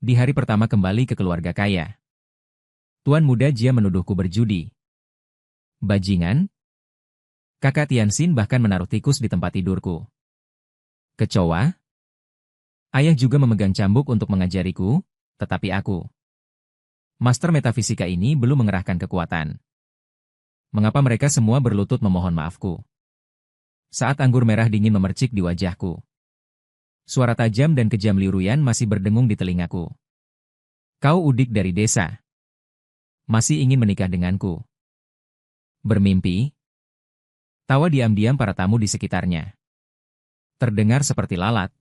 Di hari pertama kembali ke keluarga kaya, Tuan Muda Jia menuduhku berjudi. Bajingan? Kakak Tianxin bahkan menaruh tikus di tempat tidurku. Kecoa? Ayah juga memegang cambuk untuk mengajariku, tetapi aku, Master Metafisika ini belum mengerahkan kekuatan. Mengapa mereka semua berlutut memohon maafku? Saat anggur merah dingin memercik di wajahku. Suara tajam dan kejam Liu Ruyan masih berdengung di telingaku. Kau udik dari desa. Masih ingin menikah denganku. Bermimpi? Tawa diam-diam para tamu di sekitarnya. Terdengar seperti lalat.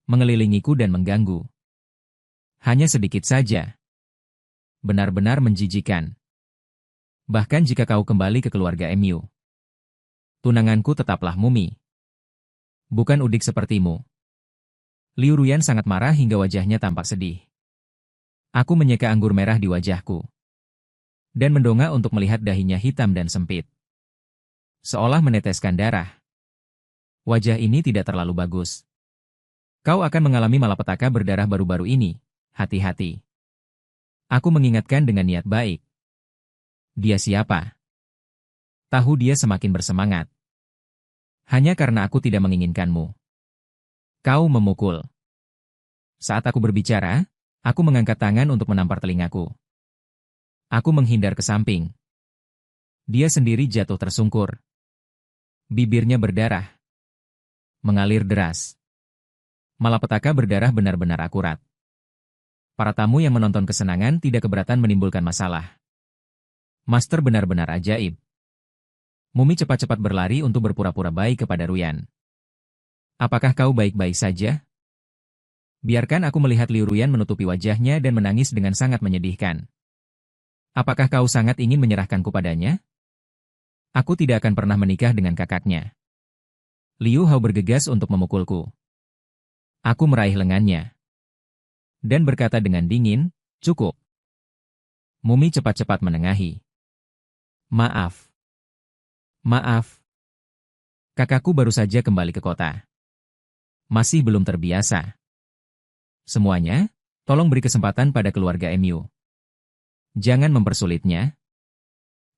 Mengelilingiku dan mengganggu. Hanya sedikit saja. Benar-benar menjijikan. Bahkan jika kau kembali ke keluarga MU. Tunanganku tetaplah mumi. Bukan udik sepertimu. Liu Ruyan sangat marah hingga wajahnya tampak sedih. Aku menyeka anggur merah di wajahku. Dan mendongak untuk melihat dahinya hitam dan sempit. Seolah meneteskan darah. Wajah ini tidak terlalu bagus. Kau akan mengalami malapetaka berdarah baru-baru ini. Hati-hati. Aku mengingatkan dengan niat baik. Dia siapa? Tahu dia semakin bersemangat. Hanya karena aku tidak menginginkanmu. Kau memukul. Saat aku berbicara, aku mengangkat tangan untuk menampar telingaku. Aku menghindar ke samping. Dia sendiri jatuh tersungkur. Bibirnya berdarah. Mengalir deras. Malapetaka berdarah benar-benar akurat. Para tamu yang menonton kesenangan tidak keberatan menimbulkan masalah. Master benar-benar ajaib. Mumi cepat-cepat berlari untuk berpura-pura baik kepada Ruyan. Apakah kau baik-baik saja? Biarkan aku melihat Liu Ruyan menutupi wajahnya dan menangis dengan sangat menyedihkan. Apakah kau sangat ingin menyerahkanku padanya? Aku tidak akan pernah menikah dengan kakaknya. Liu Hao bergegas untuk memukulku. Aku meraih lengannya. Dan berkata dengan dingin, cukup. Mumi cepat-cepat menengahi. Maaf. Maaf. Kakakku baru saja kembali ke kota. Masih belum terbiasa. Semuanya, tolong beri kesempatan pada keluarga MU. Jangan mempersulitnya.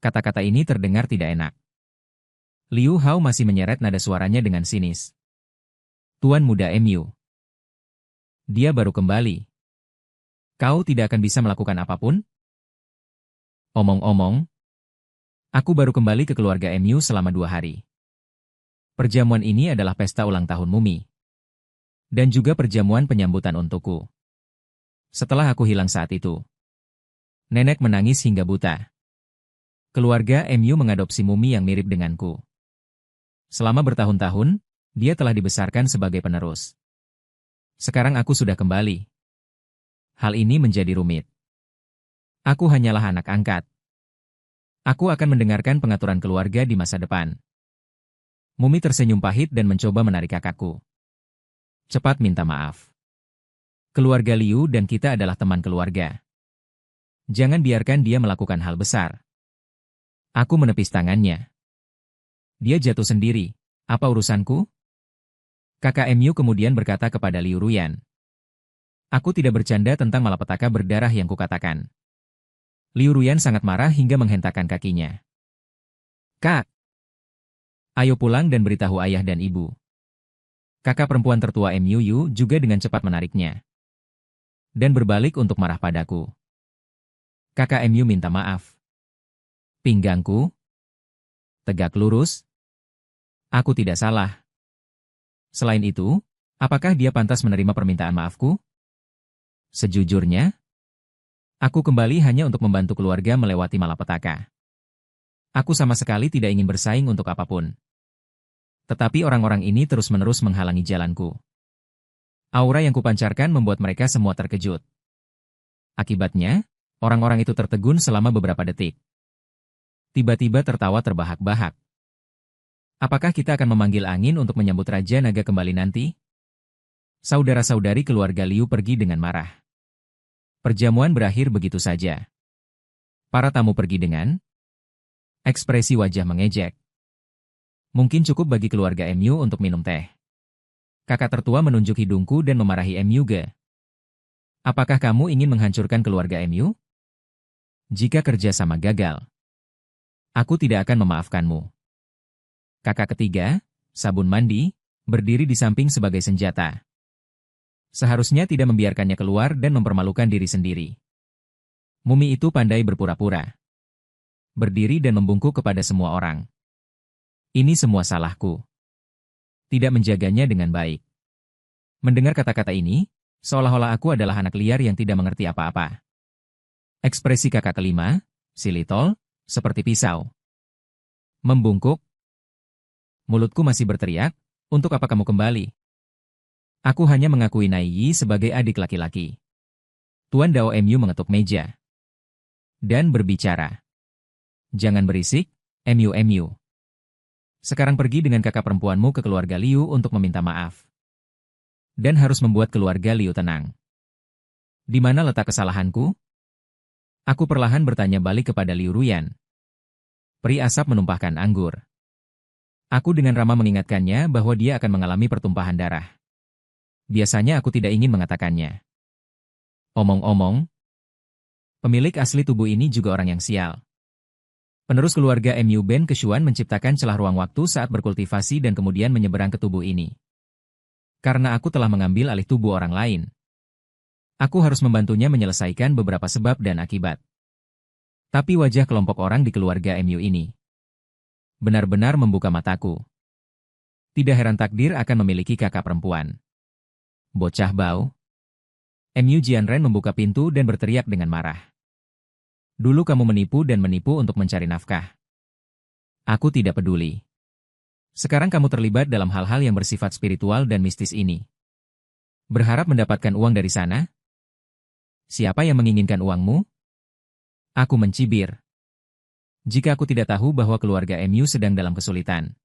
Kata-kata ini terdengar tidak enak. Liu Hao masih menyeret nada suaranya dengan sinis. Tuan Muda MU. Dia baru kembali. Kau tidak akan bisa melakukan apapun? Omong-omong, aku baru kembali ke keluarga MU selama 2 hari. Perjamuan ini adalah pesta ulang tahun Mumi. Dan juga perjamuan penyambutan untukku. Setelah aku hilang saat itu, nenek menangis hingga buta. Keluarga MU mengadopsi Mumi yang mirip denganku. Selama bertahun-tahun, dia telah dibesarkan sebagai penerus. Sekarang aku sudah kembali. Hal ini menjadi rumit. Aku hanyalah anak angkat. Aku akan mendengarkan pengaturan keluarga di masa depan. Mumi tersenyum pahit dan mencoba menarik kakakku. Cepat minta maaf. Keluarga Liu dan kita adalah teman keluarga. Jangan biarkan dia melakukan hal besar. Aku menepis tangannya. Dia jatuh sendiri. Apa urusanku? Kakak MU kemudian berkata kepada Liu Ruyan. Aku tidak bercanda tentang malapetaka berdarah yang kukatakan. Liu Ruyan sangat marah hingga menghentakkan kakinya. Kak! Ayo pulang dan beritahu ayah dan ibu. Kakak perempuan tertua MU Yu juga dengan cepat menariknya. Dan berbalik untuk marah padaku. Kakak MU minta maaf. Pinggangku? Tegak lurus? Aku tidak salah. Selain itu, apakah dia pantas menerima permintaan maafku? Sejujurnya, aku kembali hanya untuk membantu keluarga melewati malapetaka. Aku sama sekali tidak ingin bersaing untuk apapun. Tetapi orang-orang ini terus-menerus menghalangi jalanku. Aura yang kupancarkan membuat mereka semua terkejut. Akibatnya, orang-orang itu tertegun selama beberapa detik. Tiba-tiba tertawa terbahak-bahak. Apakah kita akan memanggil angin untuk menyambut Raja Naga kembali nanti? Saudara-saudari keluarga Liu pergi dengan marah. Perjamuan berakhir begitu saja. Para tamu pergi dengan ekspresi wajah mengejek. Mungkin cukup bagi keluarga MU untuk minum teh. Kakak tertua menunjuk hidungku dan memarahi MU Ge. Apakah kamu ingin menghancurkan keluarga MU? Jika kerjasama gagal, aku tidak akan memaafkanmu. Kakak ketiga, sabun mandi, berdiri di samping sebagai senjata. Seharusnya tidak membiarkannya keluar dan mempermalukan diri sendiri. Mumi itu pandai berpura-pura. Berdiri dan membungkuk kepada semua orang. Ini semua salahku. Tidak menjaganya dengan baik. Mendengar kata-kata ini, seolah-olah aku adalah anak liar yang tidak mengerti apa-apa. Ekspresi kakak kelima, si Little, seperti pisau. Membungkuk. Mulutku masih berteriak, untuk apa kamu kembali? Aku hanya mengakui Naiyi sebagai adik laki-laki. Tuan Dao MU mengetuk meja. Dan berbicara. Jangan berisik, MU. Sekarang pergi dengan kakak perempuanmu ke keluarga Liu untuk meminta maaf. Dan harus membuat keluarga Liu tenang. Di mana letak kesalahanku? Aku perlahan bertanya balik kepada Liu Ruyan. Peri asap menumpahkan anggur. Aku dengan ramah mengingatkannya bahwa dia akan mengalami pertumpahan darah. Biasanya aku tidak ingin mengatakannya. Omong-omong, pemilik asli tubuh ini juga orang yang sial. Penerus keluarga MU Ben Keshuan menciptakan celah ruang waktu saat berkultivasi dan kemudian menyeberang ke tubuh ini. Karena aku telah mengambil alih tubuh orang lain, aku harus membantunya menyelesaikan beberapa sebab dan akibat. Tapi wajah kelompok orang di keluarga MU ini benar-benar membuka mataku. Tidak heran takdir akan memiliki kakak perempuan. Bocah bau. MU Jianren membuka pintu dan berteriak dengan marah. Dulu kamu menipu dan menipu untuk mencari nafkah. Aku tidak peduli. Sekarang kamu terlibat dalam hal-hal yang bersifat spiritual dan mistis ini. Berharap mendapatkan uang dari sana? Siapa yang menginginkan uangmu? Aku mencibir. Jika aku tidak tahu bahwa keluarga MU sedang dalam kesulitan,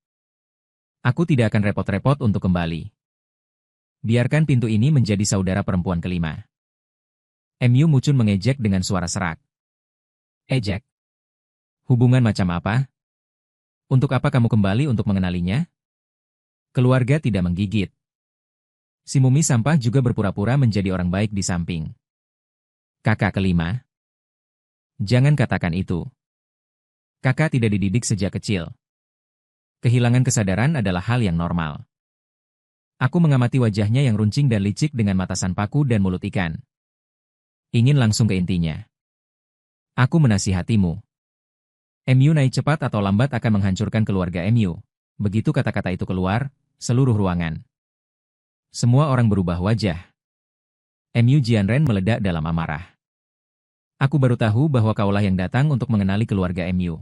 aku tidak akan repot-repot untuk kembali. Biarkan pintu ini menjadi saudara perempuan kelima. MU Mucun mengejek dengan suara serak. Ejek. Hubungan macam apa? Untuk apa kamu kembali untuk mengenalinya? Keluarga tidak menggigit. Si mumi sampah juga berpura-pura menjadi orang baik di samping. Kakak kelima. Jangan katakan itu. Kakak tidak dididik sejak kecil. Kehilangan kesadaran adalah hal yang normal. Aku mengamati wajahnya yang runcing dan licik dengan mata sanpaku dan mulut ikan. Ingin langsung ke intinya. Aku menasihatimu. MU naik cepat atau lambat akan menghancurkan keluarga MU. Begitu kata-kata itu keluar, seluruh ruangan. Semua orang berubah wajah. MU Jianren meledak dalam amarah. Aku baru tahu bahwa kaulah yang datang untuk mengenali keluarga MU.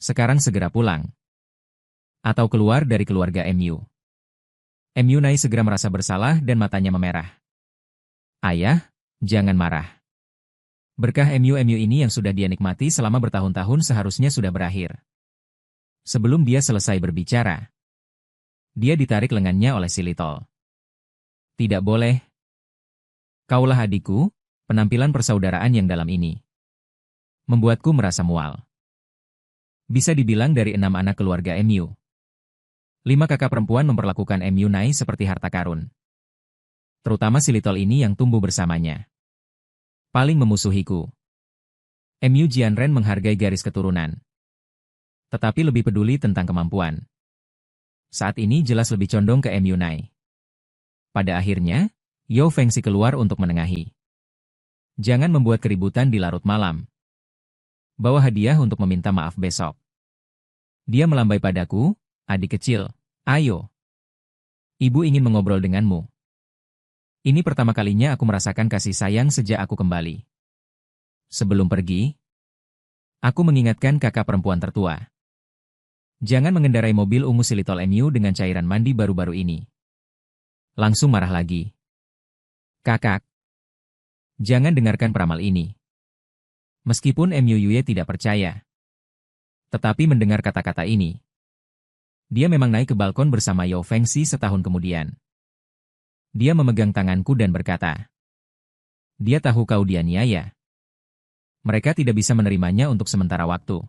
Sekarang segera pulang. Atau keluar dari keluarga MU. MU Nai segera merasa bersalah dan matanya memerah. Ayah, jangan marah. Berkah MU ini yang sudah dia nikmati selama bertahun-tahun seharusnya sudah berakhir. Sebelum dia selesai berbicara, dia ditarik lengannya oleh si Little. Tidak boleh. Kaulah adikku, penampilan persaudaraan yang dalam ini membuatku merasa mual. Bisa dibilang dari 6 anak keluarga MU. 5 kakak perempuan memperlakukan MU Nai seperti harta karun. Terutama si Little ini yang tumbuh bersamanya. Paling memusuhiku. MU Jianren menghargai garis keturunan. Tetapi lebih peduli tentang kemampuan. Saat ini jelas lebih condong ke MU Nai. Pada akhirnya, Yao Fengxi keluar untuk menengahi. Jangan membuat keributan di larut malam. Bawa hadiah untuk meminta maaf besok. Dia melambai padaku, adik kecil, ayo. Ibu ingin mengobrol denganmu. Ini pertama kalinya aku merasakan kasih sayang sejak aku kembali. Sebelum pergi, aku mengingatkan kakak perempuan tertua. Jangan mengendarai mobil ungu si Little MU dengan cairan mandi baru-baru ini. Langsung marah lagi. Kakak, jangan dengarkan peramal ini. Meskipun MU Yue tidak percaya. Tetapi mendengar kata-kata ini, dia memang naik ke balkon bersama Yao Fengxi setahun kemudian. Dia memegang tanganku dan berkata, dia tahu kau dianiaya. Mereka tidak bisa menerimanya untuk sementara waktu.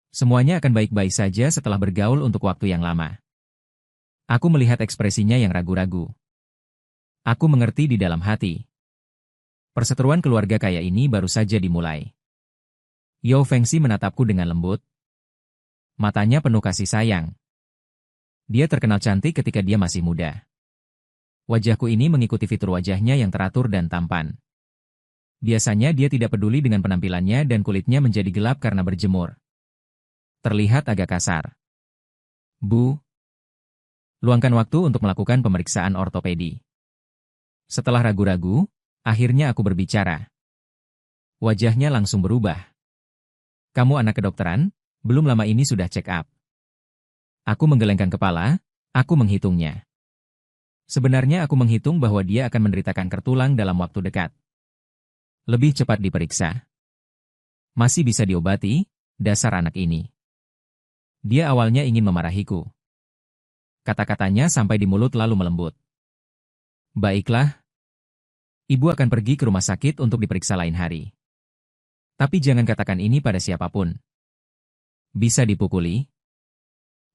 Semuanya akan baik-baik saja setelah bergaul untuk waktu yang lama. Aku melihat ekspresinya yang ragu-ragu. Aku mengerti di dalam hati. Perseteruan keluarga kaya ini baru saja dimulai. Yao Fengxi menatapku dengan lembut. Matanya penuh kasih sayang. Dia terkenal cantik ketika dia masih muda. Wajahku ini mengikuti fitur wajahnya yang teratur dan tampan. Biasanya dia tidak peduli dengan penampilannya dan kulitnya menjadi gelap karena berjemur. Terlihat agak kasar. Bu, luangkan waktu untuk melakukan pemeriksaan ortopedi. Setelah ragu-ragu, akhirnya aku berbicara. Wajahnya langsung berubah. Kamu anak kedokteran? Belum lama ini sudah check up. Aku menggelengkan kepala, aku menghitungnya. Sebenarnya aku menghitung bahwa dia akan menderita kanker tulang dalam waktu dekat. Lebih cepat diperiksa. Masih bisa diobati, dasar anak ini. Dia awalnya ingin memarahiku. Kata-katanya sampai di mulut lalu melembut. Baiklah. Ibu akan pergi ke rumah sakit untuk diperiksa lain hari. Tapi jangan katakan ini pada siapapun. Bisa dipukuli.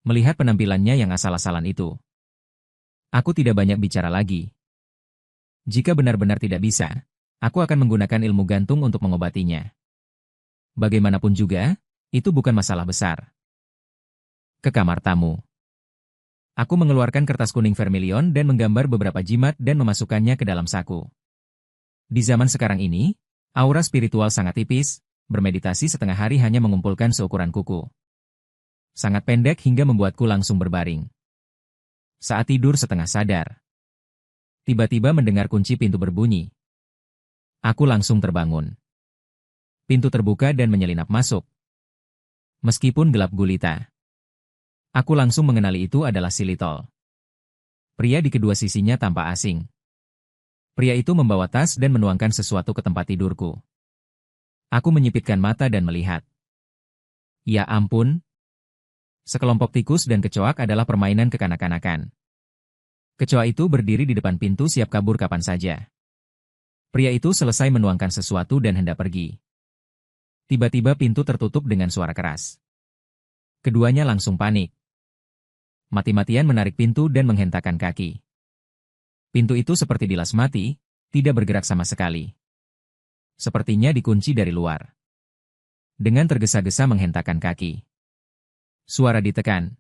Melihat penampilannya yang asal-asalan itu. Aku tidak banyak bicara lagi. Jika benar-benar tidak bisa, aku akan menggunakan ilmu gantung untuk mengobatinya. Bagaimanapun juga, itu bukan masalah besar. Ke kamar tamu. Aku mengeluarkan kertas kuning vermilion dan menggambar beberapa jimat dan memasukkannya ke dalam saku. Di zaman sekarang ini, aura spiritual sangat tipis, bermeditasi setengah hari hanya mengumpulkan seukuran kuku. Sangat pendek hingga membuatku langsung berbaring. Saat tidur setengah sadar. Tiba-tiba mendengar kunci pintu berbunyi. Aku langsung terbangun. Pintu terbuka dan menyelinap masuk. Meskipun gelap gulita. Aku langsung mengenali itu adalah si Little. Pria di kedua sisinya tampak asing. Pria itu membawa tas dan menuangkan sesuatu ke tempat tidurku. Aku menyipitkan mata dan melihat. Ya ampun. Sekelompok tikus dan kecoak adalah permainan kekanak-kanakan. Kecoa itu berdiri di depan pintu siap kabur kapan saja. Pria itu selesai menuangkan sesuatu dan hendak pergi. Tiba-tiba pintu tertutup dengan suara keras. Keduanya langsung panik. Mati-matian menarik pintu dan menghentakkan kaki. Pintu itu seperti dilas mati, tidak bergerak sama sekali. Sepertinya dikunci dari luar. Dengan tergesa-gesa menghentakkan kaki. Suara ditekan.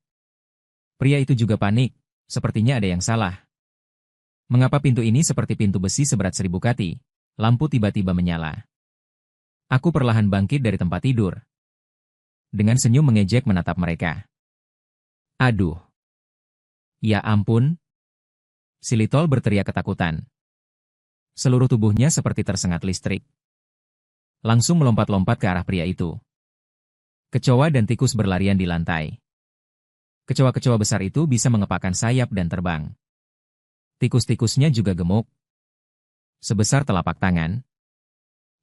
Pria itu juga panik, sepertinya ada yang salah. Mengapa pintu ini seperti pintu besi seberat 1000 kati? Lampu tiba-tiba menyala. Aku perlahan bangkit dari tempat tidur. Dengan senyum mengejek menatap mereka. Aduh. Ya ampun. Si Little berteriak ketakutan. Seluruh tubuhnya seperti tersengat listrik. Langsung melompat-lompat ke arah pria itu. Kecoa dan tikus berlarian di lantai. Kecoa-kecoa besar itu bisa mengepakkan sayap dan terbang. Tikus-tikusnya juga gemuk. Sebesar telapak tangan.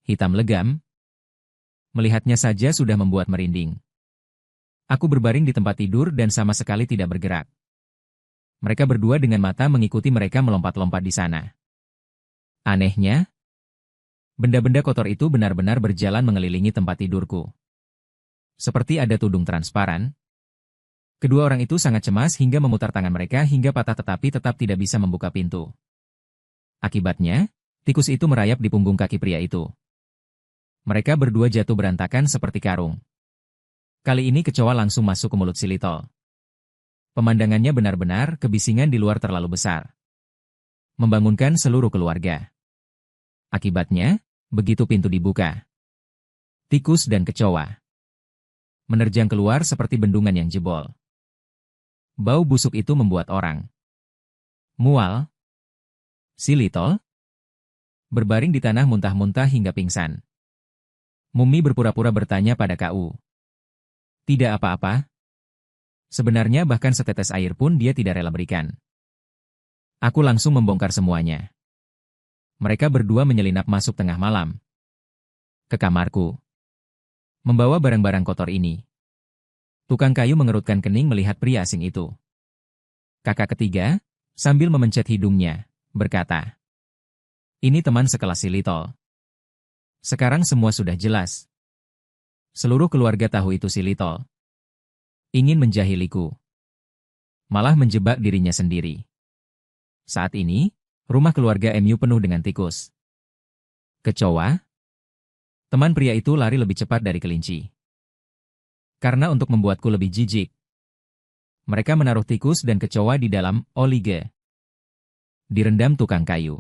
Hitam legam. Melihatnya saja sudah membuat merinding. Aku berbaring di tempat tidur dan sama sekali tidak bergerak. Mereka berdua dengan mata mengikuti mereka melompat-lompat di sana. Anehnya, benda-benda kotor itu benar-benar berjalan mengelilingi tempat tidurku. Seperti ada tudung transparan. Kedua orang itu sangat cemas hingga memutar tangan mereka hingga patah tetapi tetap tidak bisa membuka pintu. Akibatnya, tikus itu merayap di punggung kaki pria itu. Mereka berdua jatuh berantakan seperti karung. Kali ini kecoa langsung masuk ke mulut si Little. Pemandangannya benar-benar kebisingan di luar terlalu besar. Membangunkan seluruh keluarga. Akibatnya, begitu pintu dibuka, tikus dan kecoa menerjang keluar seperti bendungan yang jebol. Bau busuk itu membuat orang mual. Si Little berbaring di tanah muntah-muntah hingga pingsan. Mumi berpura-pura bertanya pada KU. Tidak apa-apa. Sebenarnya bahkan setetes air pun dia tidak rela berikan. Aku langsung membongkar semuanya. Mereka berdua menyelinap masuk tengah malam. Ke kamarku. Membawa barang-barang kotor ini. Tukang kayu mengerutkan kening melihat pria asing itu. Kakak ketiga, sambil memencet hidungnya, berkata. Ini teman sekelas si Little. Sekarang semua sudah jelas. Seluruh keluarga tahu itu si Little. Ingin menjahiliku. Malah menjebak dirinya sendiri. Saat ini, rumah keluarga MU penuh dengan tikus. Kecoa? Teman pria itu lari lebih cepat dari kelinci. Karena untuk membuatku lebih jijik, mereka menaruh tikus dan kecoa di dalam olige. Direndam tukang kayu.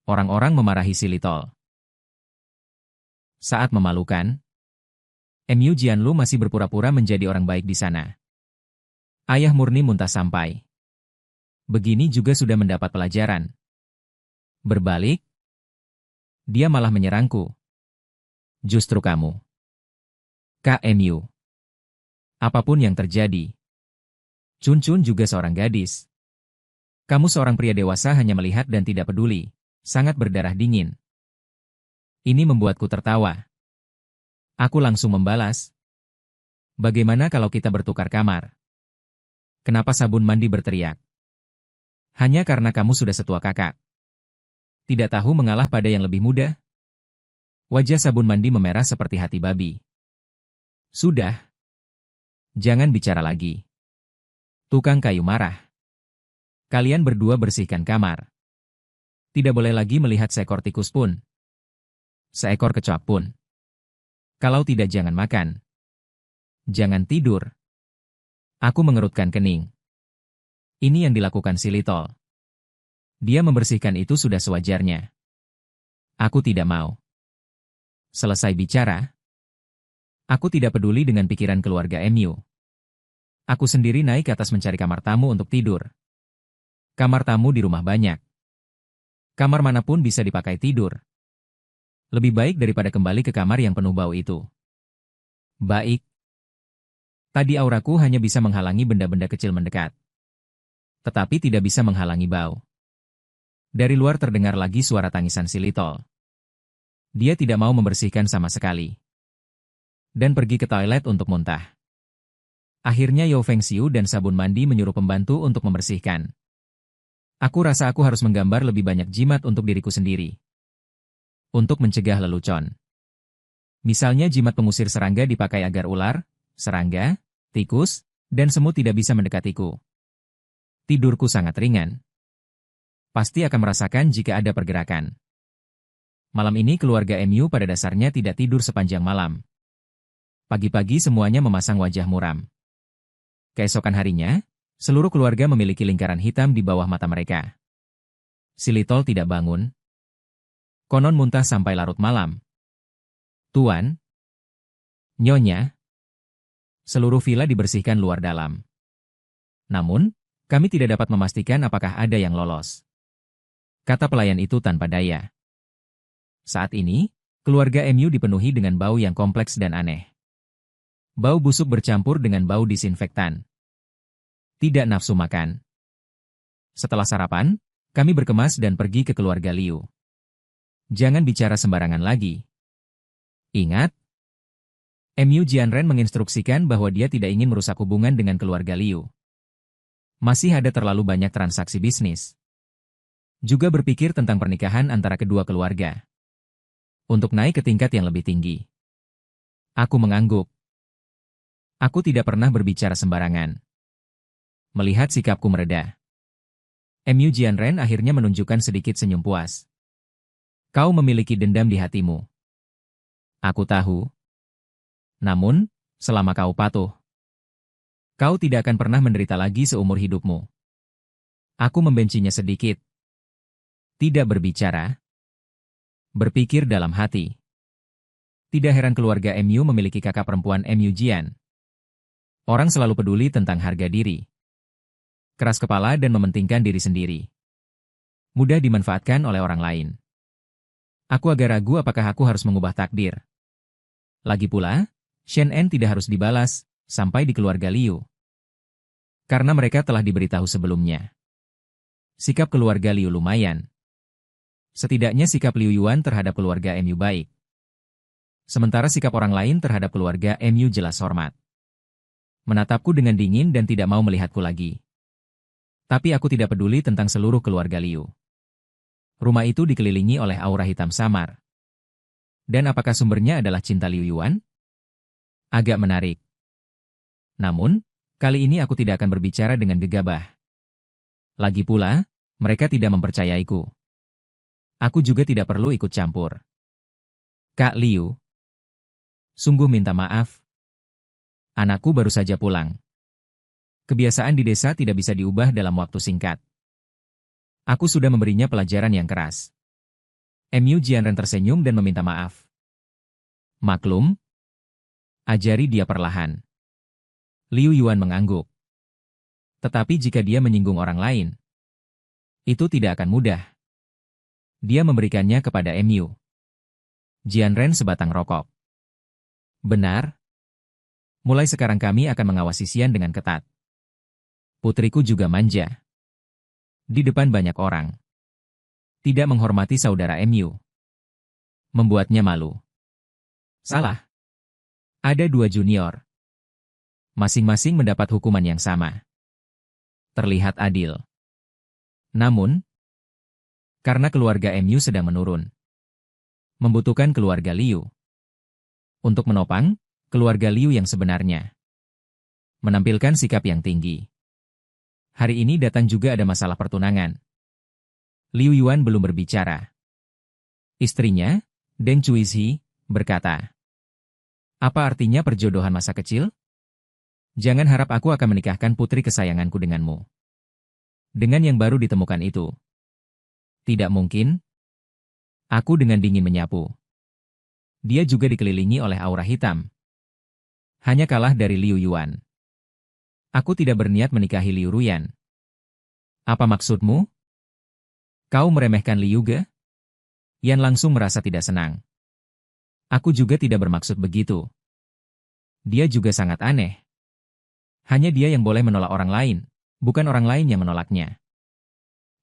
Orang-orang memarahi si Little. Saat memalukan, Mu Jianlu masih berpura-pura menjadi orang baik di sana. Ayah murni muntah sampai. Begini juga sudah mendapat pelajaran. Berbalik, dia malah menyerangku. Justru kamu. KMU. Apapun yang terjadi. Chun juga seorang gadis. Kamu seorang pria dewasa hanya melihat dan tidak peduli. Sangat berdarah dingin. Ini membuatku tertawa. Aku langsung membalas. Bagaimana kalau kita bertukar kamar? Kenapa sabun mandi berteriak? Hanya karena kamu sudah setua kakak. Tidak tahu mengalah pada yang lebih muda? Wajah sabun mandi memerah seperti hati babi. Sudah. Jangan bicara lagi. Tukang kayu marah. Kalian berdua bersihkan kamar. Tidak boleh lagi melihat seekor tikus pun. Seekor kecoa pun. Kalau tidak jangan makan. Jangan tidur. Aku mengerutkan kening. Ini yang dilakukan si Little. Dia membersihkan itu sudah sewajarnya. Aku tidak mau. Selesai bicara. Aku tidak peduli dengan pikiran keluarga Mu. Aku sendiri naik ke atas mencari kamar tamu untuk tidur. Kamar tamu di rumah banyak. Kamar manapun bisa dipakai tidur. Lebih baik daripada kembali ke kamar yang penuh bau itu. Baik. Tadi auraku hanya bisa menghalangi benda-benda kecil mendekat. Tetapi tidak bisa menghalangi bau. Dari luar terdengar lagi suara tangisan si Little. Dia tidak mau membersihkan sama sekali. Dan pergi ke toilet untuk muntah. Akhirnya Yao Fengxiu dan sabun mandi menyuruh pembantu untuk membersihkan. Aku rasa aku harus menggambar lebih banyak jimat untuk diriku sendiri. Untuk mencegah lelucon. Misalnya jimat pengusir serangga dipakai agar ular, serangga, tikus, dan semut tidak bisa mendekatiku. Tidurku sangat ringan. Pasti akan merasakan jika ada pergerakan. Malam ini keluarga Mu pada dasarnya tidak tidur sepanjang malam. Pagi-pagi semuanya memasang wajah muram. Keesokan harinya, seluruh keluarga memiliki lingkaran hitam di bawah mata mereka. Si Little tidak bangun. Konon muntah sampai larut malam. Tuan, Nyonya, seluruh villa dibersihkan luar dalam. Namun, kami tidak dapat memastikan apakah ada yang lolos. Kata pelayan itu tanpa daya. Saat ini, keluarga Mu dipenuhi dengan bau yang kompleks dan aneh. Bau busuk bercampur dengan bau disinfektan. Tidak nafsu makan. Setelah sarapan, kami berkemas dan pergi ke keluarga Liu. Jangan bicara sembarangan lagi. Ingat, Mu Jianren menginstruksikan bahwa dia tidak ingin merusak hubungan dengan keluarga Liu. Masih ada terlalu banyak transaksi bisnis. Juga berpikir tentang pernikahan antara kedua keluarga. Untuk naik ke tingkat yang lebih tinggi. Aku mengangguk. Aku tidak pernah berbicara sembarangan. Melihat sikapku mereda, Mu Jianren akhirnya menunjukkan sedikit senyum puas. Kau memiliki dendam di hatimu. Aku tahu. Namun, selama kau patuh, kau tidak akan pernah menderita lagi seumur hidupmu. Aku membencinya sedikit. Tidak berbicara. Berpikir dalam hati. Tidak heran keluarga Mu memiliki kakak perempuan Mu Jian. Orang selalu peduli tentang harga diri. Keras kepala dan mementingkan diri sendiri. Mudah dimanfaatkan oleh orang lain. Aku agak ragu apakah aku harus mengubah takdir. Lagi pula, Shen En tidak harus dibalas, sampai di keluarga Liu. Karena mereka telah diberitahu sebelumnya. Sikap keluarga Liu lumayan. Setidaknya sikap Liu Yuan terhadap keluarga Mu baik. Sementara sikap orang lain terhadap keluarga Mu jelas hormat. Menatapku dengan dingin dan tidak mau melihatku lagi. Tapi aku tidak peduli tentang seluruh keluarga Liu. Rumah itu dikelilingi oleh aura hitam samar. Dan apakah sumbernya adalah cinta Liu Yuan? Agak menarik. Namun, kali ini aku tidak akan berbicara dengan gegabah. Lagi pula, mereka tidak mempercayaiku. Aku juga tidak perlu ikut campur. Kak Liu. Sungguh minta maaf. Anakku baru saja pulang. Kebiasaan di desa tidak bisa diubah dalam waktu singkat. Aku sudah memberinya pelajaran yang keras. Mu Jianren tersenyum dan meminta maaf. Maklum. Ajari dia perlahan. Liu Yuan mengangguk. Tetapi jika dia menyinggung orang lain, itu tidak akan mudah. Dia memberikannya kepada Mu Jianren sebatang rokok. Benar. Mulai sekarang kami akan mengawasi Xian dengan ketat. Putriku juga manja. Di depan banyak orang. Tidak menghormati saudara Mu. Membuatnya malu. Salah. Ada 2 junior. Masing-masing mendapat hukuman yang sama. Terlihat adil. Namun, karena keluarga Mu sedang menurun, membutuhkan keluarga Liu. Untuk menopang, keluarga Liu yang sebenarnya. Menampilkan sikap yang tinggi. Hari ini datang juga ada masalah pertunangan. Liu Yuan belum berbicara. Istrinya, Deng Chuizhi, berkata, "Apa artinya perjodohan masa kecil? Jangan harap aku akan menikahkan putri kesayanganku denganmu. Dengan yang baru ditemukan itu. Tidak mungkin." Aku dengan dingin menyapu. Dia juga dikelilingi oleh aura hitam. Hanya kalah dari Liu Yuan. Aku tidak berniat menikahi Liu Ruyan. Apa maksudmu? Kau meremehkan Liu Ge? Yan langsung merasa tidak senang. Aku juga tidak bermaksud begitu. Dia juga sangat aneh. Hanya dia yang boleh menolak orang lain, bukan orang lain yang menolaknya.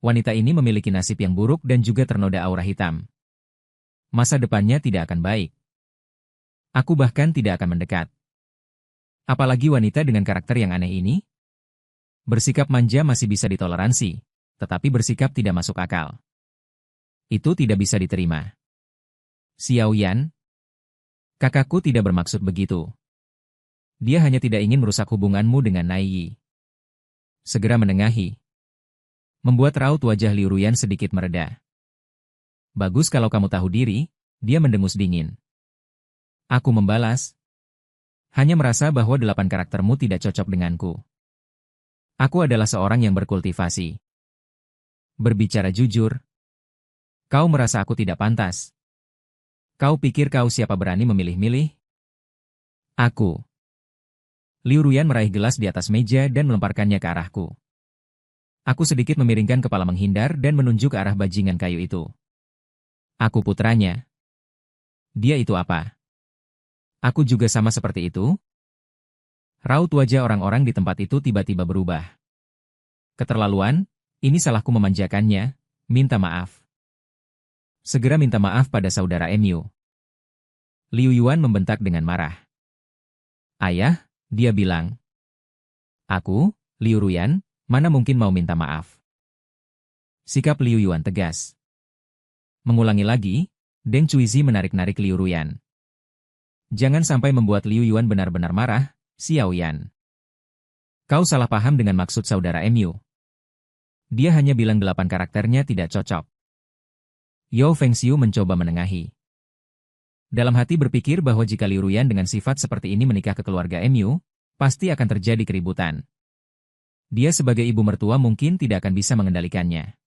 Wanita ini memiliki nasib yang buruk dan juga ternoda aura hitam. Masa depannya tidak akan baik. Aku bahkan tidak akan mendekat. Apalagi wanita dengan karakter yang aneh ini? Bersikap manja masih bisa ditoleransi, tetapi bersikap tidak masuk akal. Itu tidak bisa diterima. Xiao Yan, kakakku tidak bermaksud begitu. Dia hanya tidak ingin merusak hubunganmu dengan Nai Yi. Segera menengahi. Membuat raut wajah Liu Ruyan sedikit mereda. Bagus kalau kamu tahu diri, dia mendengus dingin. Aku membalas. Hanya merasa bahwa 8 karaktermu tidak cocok denganku. Aku adalah seorang yang berkultivasi. Berbicara jujur. Kau merasa aku tidak pantas. Kau pikir kau siapa berani memilih-milih? Aku. Liu Ruyan meraih gelas di atas meja dan melemparkannya ke arahku. Aku sedikit memiringkan kepala menghindar dan menunjuk ke arah bajingan kayu itu. Aku putranya. Dia itu apa? Aku juga sama seperti itu? Raut wajah orang-orang di tempat itu tiba-tiba berubah. Keterlaluan, ini salahku memanjakannya, minta maaf. Segera minta maaf pada saudara Mu. Liu Yuan membentak dengan marah. Ayah, dia bilang. Aku, Liu Ruyan, mana mungkin mau minta maaf? Sikap Liu Yuan tegas. Mengulangi lagi, Deng Chuizhi menarik-narik Liu Ruyan. Jangan sampai membuat Liu Yuan benar-benar marah, Xiao Yan. Kau salah paham dengan maksud saudara Mu. Dia hanya bilang 8 karakternya tidak cocok. Yao Fengxiu mencoba menengahi. Dalam hati berpikir bahwa jika Liu Ruyan dengan sifat seperti ini menikah ke keluarga Mu, pasti akan terjadi keributan. Dia sebagai ibu mertua mungkin tidak akan bisa mengendalikannya.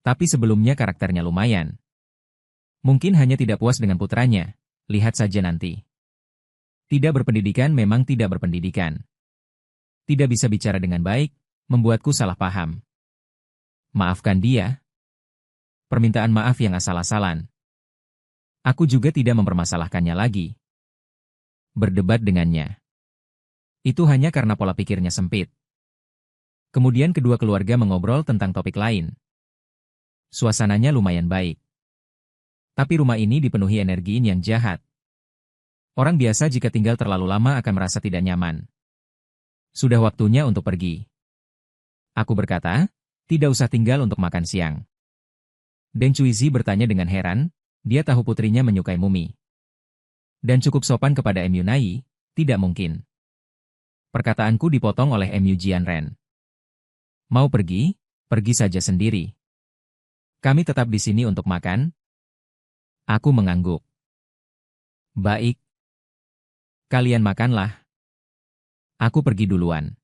Tapi sebelumnya karakternya lumayan. Mungkin hanya tidak puas dengan putranya, lihat saja nanti. Tidak berpendidikan memang tidak berpendidikan. Tidak bisa bicara dengan baik, membuatku salah paham. Maafkan dia. Permintaan maaf yang asal-asalan. Aku juga tidak mempermasalahkannya lagi. Berdebat dengannya. Itu hanya karena pola pikirnya sempit. Kemudian kedua keluarga mengobrol tentang topik lain. Suasananya lumayan baik. Tapi rumah ini dipenuhi energi yang jahat. Orang biasa jika tinggal terlalu lama akan merasa tidak nyaman. Sudah waktunya untuk pergi. Aku berkata, tidak usah tinggal untuk makan siang. Deng Chuizhi bertanya dengan heran, dia tahu putrinya menyukai mumi. Dan cukup sopan kepada Mu Nai, tidak mungkin. Perkataanku dipotong oleh Mu Jianren. Mau pergi, pergi saja sendiri. Kami tetap di sini untuk makan? Aku mengangguk. Baik. Kalian makanlah. Aku pergi duluan.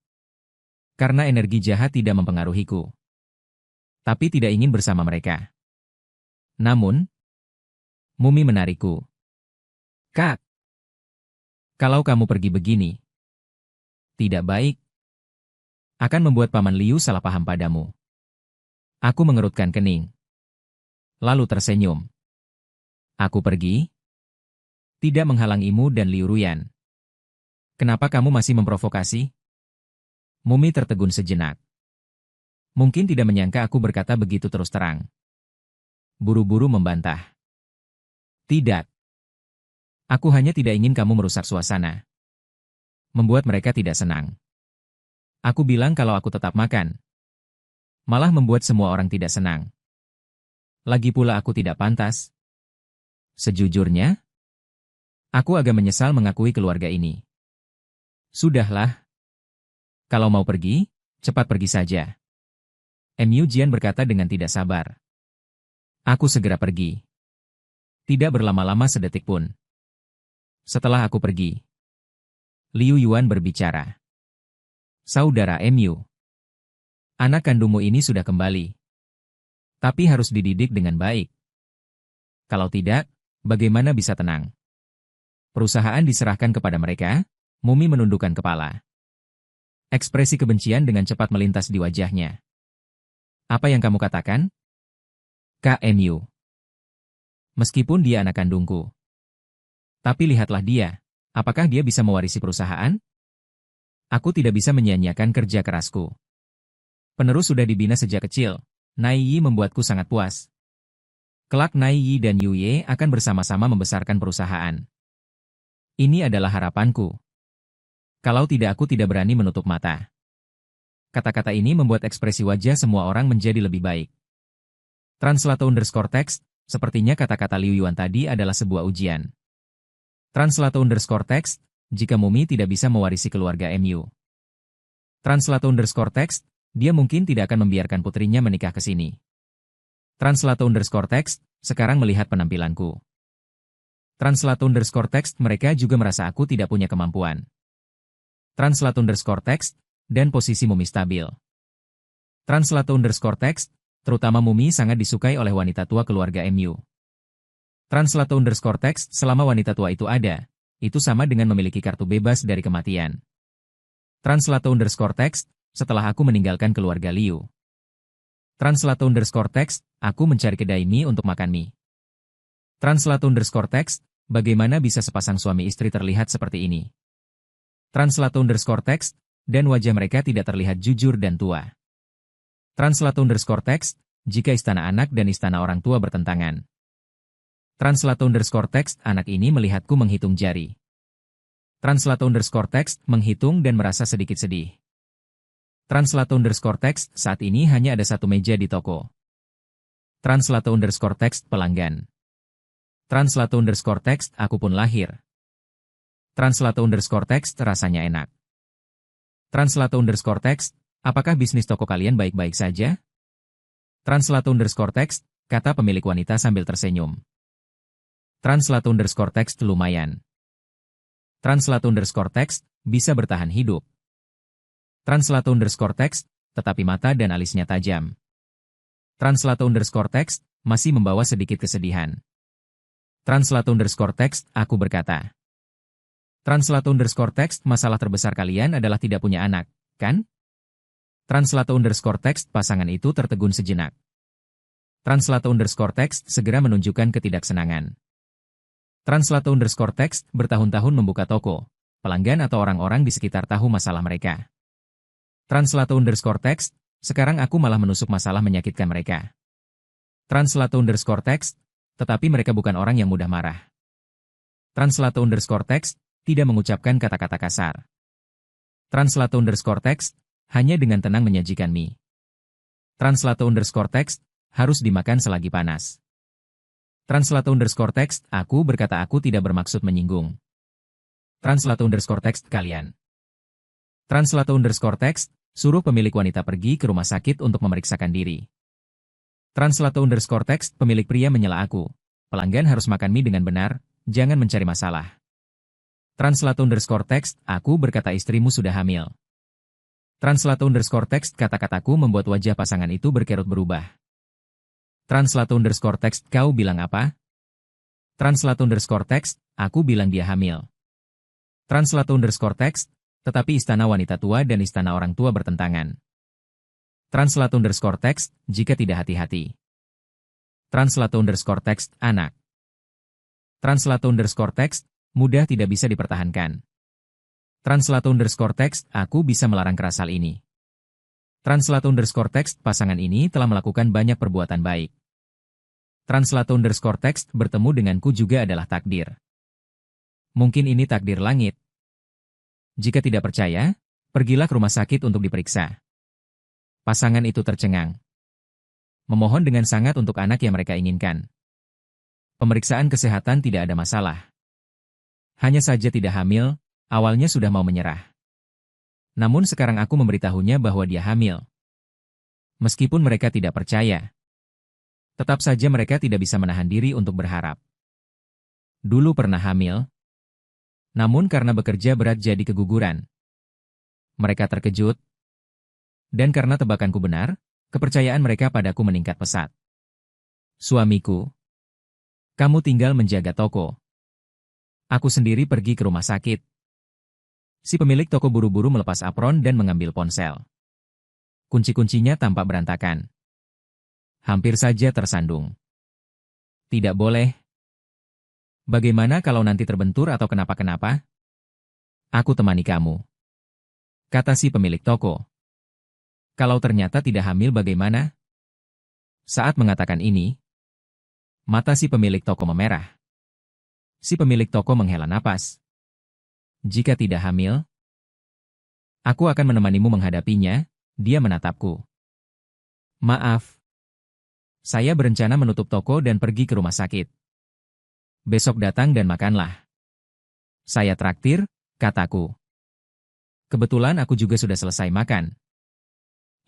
Karena energi jahat tidak mempengaruhiku. Tapi tidak ingin bersama mereka. Namun, Mumi menarikku. Kak, kalau kamu pergi begini, tidak baik. Akan membuat Paman Liu salah paham padamu. Aku mengerutkan kening. Lalu tersenyum. Aku pergi? Tidak menghalangimu dan Liu Ruyan. Kenapa kamu masih memprovokasi? Mumi tertegun sejenak. Mungkin tidak menyangka aku berkata begitu terus terang. Buru-buru membantah. Tidak. Aku hanya tidak ingin kamu merusak suasana. Membuat mereka tidak senang. Aku bilang kalau aku tetap makan. Malah membuat semua orang tidak senang. Lagi pula aku tidak pantas. Sejujurnya, aku agak menyesal mengakui keluarga ini. Sudahlah. Kalau mau pergi, cepat pergi saja. Mu Jian berkata dengan tidak sabar. Aku segera pergi. Tidak berlama-lama sedetik pun. Setelah aku pergi, Liu Yuan berbicara. Saudara Mu, anak kandungmu ini sudah kembali. Tapi harus dididik dengan baik. Kalau tidak, bagaimana bisa tenang? Perusahaan diserahkan kepada mereka, Mumi menundukkan kepala. Ekspresi kebencian dengan cepat melintas di wajahnya. Apa yang kamu katakan? KMU. Meskipun dia anak kandungku. Tapi lihatlah dia, apakah dia bisa mewarisi perusahaan? Aku tidak bisa menyia-nyiakan kerja kerasku. Penerus sudah dibina sejak kecil, Nai Yi membuatku sangat puas. Kelak Nai Yi dan Yu Ye akan bersama-sama membesarkan perusahaan. Ini adalah harapanku. Kalau tidak aku tidak berani menutup mata. Kata-kata ini membuat ekspresi wajah semua orang menjadi lebih baik. Translator_text, sepertinya kata-kata Liu Yuan tadi adalah sebuah ujian. Translator_text, jika Mumi tidak bisa mewarisi keluarga Mu. Translator_text, dia mungkin tidak akan membiarkan putrinya menikah ke sini. Translator_text, sekarang melihat penampilanku. Translator_text, mereka juga merasa aku tidak punya kemampuan. Translator_text, dan posisi Mumi stabil. Translator_text, terutama Mumi sangat disukai oleh wanita tua keluarga Mu. Translator_text, selama wanita tua itu ada, itu sama dengan memiliki kartu bebas dari kematian. Translator_text, setelah aku meninggalkan keluarga Liu. Translator_text, aku mencari kedai mie untuk makan mie. Translator_text, bagaimana bisa sepasang suami istri terlihat seperti ini? Translator_text, dan wajah mereka tidak terlihat jujur dan tua. Translator_text, jika istana anak dan istana orang tua bertentangan. Translator_text, anak ini melihatku menghitung jari. Translator_text, menghitung dan merasa sedikit sedih. Translator_text, saat ini hanya ada satu meja di toko. Translator_text, pelanggan. Translator_text, aku pun lahir. Translator_text, rasanya enak. Translator_text, apakah bisnis toko kalian baik-baik saja? Translator_text, kata pemilik wanita sambil tersenyum. Translator_text, lumayan. Translator_text, bisa bertahan hidup. Translator_text, tetapi mata dan alisnya tajam. Translator_text, masih membawa sedikit kesedihan. Translator_text, aku berkata. Translator_text, masalah terbesar kalian adalah tidak punya anak, kan? Translator_text, pasangan itu tertegun sejenak. Translator_text, segera menunjukkan ketidaksenangan. Translator_text, bertahun-tahun membuka toko. Pelanggan atau orang-orang di sekitar tahu masalah mereka. Translator_text, sekarang aku malah menusuk masalah menyakitkan mereka. Translator_text, tetapi mereka bukan orang yang mudah marah. Translator_text, tidak mengucapkan kata-kata kasar. Translator_text, hanya dengan tenang menyajikan mie. Translator_text, harus dimakan selagi panas. Translator_text, aku berkata aku tidak bermaksud menyinggung. Translator_text, kalian. Translator_text, suruh pemilik wanita pergi ke rumah sakit untuk memeriksakan diri. Translator_text, pemilik pria menyela aku. Pelanggan harus makan mie dengan benar, jangan mencari masalah. Translator_text, aku berkata istrimu sudah hamil. Translator_text, kata-kataku membuat wajah pasangan itu berkerut berubah. Translator_text, kau bilang apa? Translator_text, aku bilang dia hamil. Translator_text, tetapi istana wanita tua dan istana orang tua bertentangan. Translator_text, jika tidak hati-hati. Translator_text, anak. Translator_text, mudah tidak bisa dipertahankan. Translator_text, aku bisa melarang keras hal ini. Translator_text, pasangan ini telah melakukan banyak perbuatan baik. Translator_text, bertemu denganku juga adalah takdir. Mungkin ini takdir langit. Jika tidak percaya, pergilah ke rumah sakit untuk diperiksa. Pasangan itu tercengang. Memohon dengan sangat untuk anak yang mereka inginkan. Pemeriksaan kesehatan tidak ada masalah. Hanya saja tidak hamil, awalnya sudah mau menyerah. Namun sekarang aku memberitahunya bahwa dia hamil. Meskipun mereka tidak percaya, tetap saja mereka tidak bisa menahan diri untuk berharap. Dulu pernah hamil, namun karena bekerja berat jadi keguguran. Mereka terkejut, dan karena tebakanku benar, kepercayaan mereka padaku meningkat pesat. Suamiku, kamu tinggal menjaga toko. Aku sendiri pergi ke rumah sakit. Si pemilik toko buru-buru melepas apron dan mengambil ponsel. Kunci-kuncinya tampak berantakan. Hampir saja tersandung. Tidak boleh. Bagaimana kalau nanti terbentur atau kenapa-kenapa? Aku temani kamu, kata si pemilik toko. Kalau ternyata tidak hamil bagaimana? Saat mengatakan ini, mata si pemilik toko memerah. Si pemilik toko menghela napas. Jika tidak hamil, aku akan menemanimu menghadapinya, dia menatapku. Maaf. Saya berencana menutup toko dan pergi ke rumah sakit. Besok datang dan makanlah. Saya traktir, kataku. Kebetulan aku juga sudah selesai makan.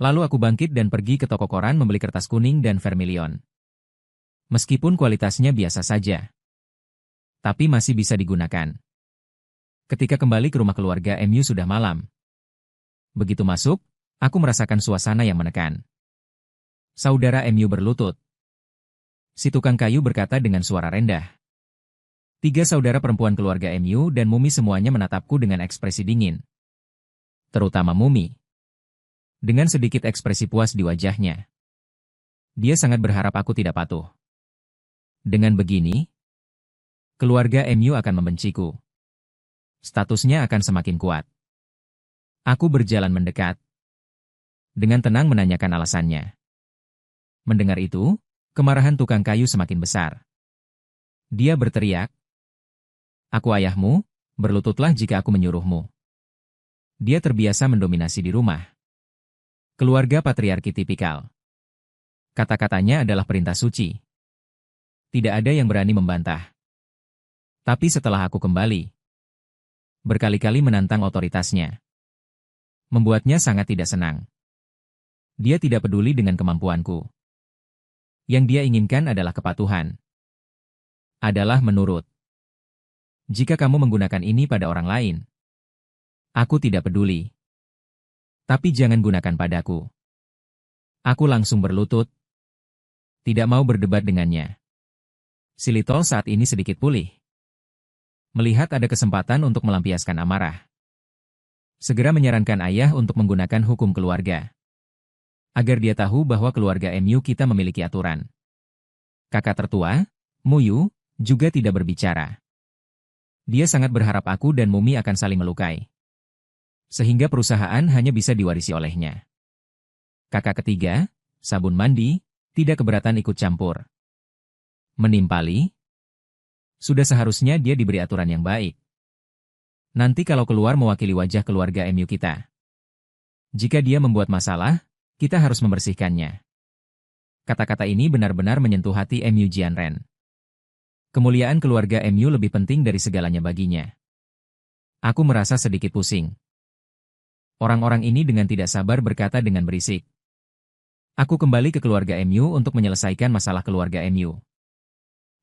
Lalu aku bangkit dan pergi ke toko koran membeli kertas kuning dan vermilion. Meskipun kualitasnya biasa saja, tapi masih bisa digunakan. Ketika kembali ke rumah keluarga MU sudah malam. Begitu masuk, aku merasakan suasana yang menekan. Saudara MU berlutut. Si tukang kayu berkata dengan suara rendah. 3 saudara perempuan keluarga MU dan Mumi semuanya menatapku dengan ekspresi dingin. Terutama Mumi. Dengan sedikit ekspresi puas di wajahnya. Dia sangat berharap aku tidak patuh. Dengan begini, keluarga MU akan membenciku. Statusnya akan semakin kuat. Aku berjalan mendekat. Dengan tenang menanyakan alasannya. Mendengar itu, kemarahan tukang kayu semakin besar. Dia berteriak, "Aku ayahmu, berlututlah jika aku menyuruhmu." Dia terbiasa mendominasi di rumah. Keluarga patriarki tipikal. Kata-katanya adalah perintah suci. Tidak ada yang berani membantah. Tapi setelah aku kembali, berkali-kali menantang otoritasnya. Membuatnya sangat tidak senang. Dia tidak peduli dengan kemampuanku. Yang dia inginkan adalah kepatuhan. Adalah menurut. Jika kamu menggunakan ini pada orang lain, aku tidak peduli. Tapi jangan gunakan padaku. Aku langsung berlutut. Tidak mau berdebat dengannya. Si Little saat ini sedikit pulih. Melihat ada kesempatan untuk melampiaskan amarah. Segera menyarankan ayah untuk menggunakan hukum keluarga. Agar dia tahu bahwa keluarga MU kita memiliki aturan. Kakak tertua, Muyu, juga tidak berbicara. Dia sangat berharap aku dan Mumi akan saling melukai. Sehingga perusahaan hanya bisa diwarisi olehnya. Kakak ketiga, Sabun Mandi, tidak keberatan ikut campur. Menimpali? Sudah seharusnya dia diberi aturan yang baik. Nanti kalau keluar mewakili wajah keluarga MU kita. Jika dia membuat masalah, kita harus membersihkannya. Kata-kata ini benar-benar menyentuh hati MU Jianren. Kemuliaan keluarga MU lebih penting dari segalanya baginya. Aku merasa sedikit pusing. Orang-orang ini dengan tidak sabar berkata dengan berisik. Aku kembali ke keluarga MU untuk menyelesaikan masalah keluarga MU.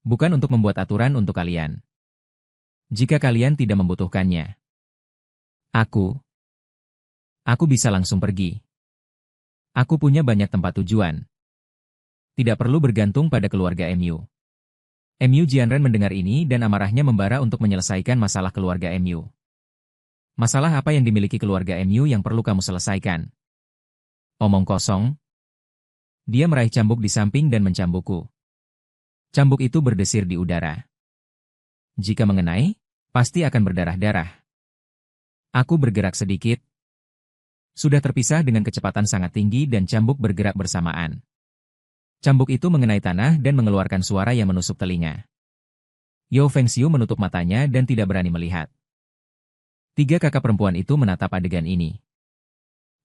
Bukan untuk membuat aturan untuk kalian. Jika kalian tidak membutuhkannya. Aku bisa langsung pergi. Aku punya banyak tempat tujuan. Tidak perlu bergantung pada keluarga MU. MU Jianren mendengar ini dan amarahnya membara untuk menyelesaikan masalah keluarga MU. Masalah apa yang dimiliki keluarga MU yang perlu kamu selesaikan? Omong kosong. Dia meraih cambuk di samping dan mencambukku. Cambuk itu berdesir di udara. Jika mengenai, pasti akan berdarah-darah. Aku bergerak sedikit. Sudah terpisah dengan kecepatan sangat tinggi dan cambuk bergerak bersamaan. Cambuk itu mengenai tanah dan mengeluarkan suara yang menusuk telinga. Yao Fengxiu menutup matanya dan tidak berani melihat. Tiga kakak perempuan itu menatap adegan ini.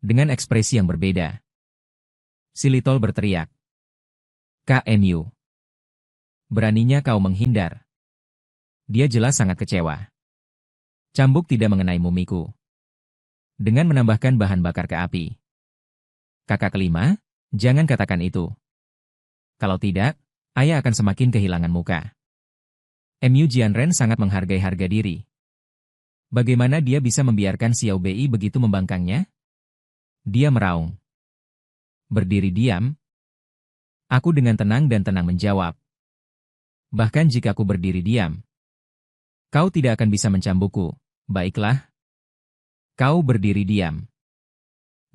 Dengan ekspresi yang berbeda. Si Litol berteriak. KMU. Beraninya kau menghindar. Dia jelas sangat kecewa. Cambuk tidak mengenai mumiku. Dengan menambahkan bahan bakar ke api. Kakak kelima, jangan katakan itu. Kalau tidak, ayah akan semakin kehilangan muka. MU Jianren sangat menghargai harga diri. Bagaimana dia bisa membiarkan Xiao Bei begitu membangkangnya? Dia meraung. Berdiri diam. Aku dengan tenang dan tenang menjawab. Bahkan jika aku berdiri diam, kau tidak akan bisa mencambukku. Baiklah. Kau berdiri diam.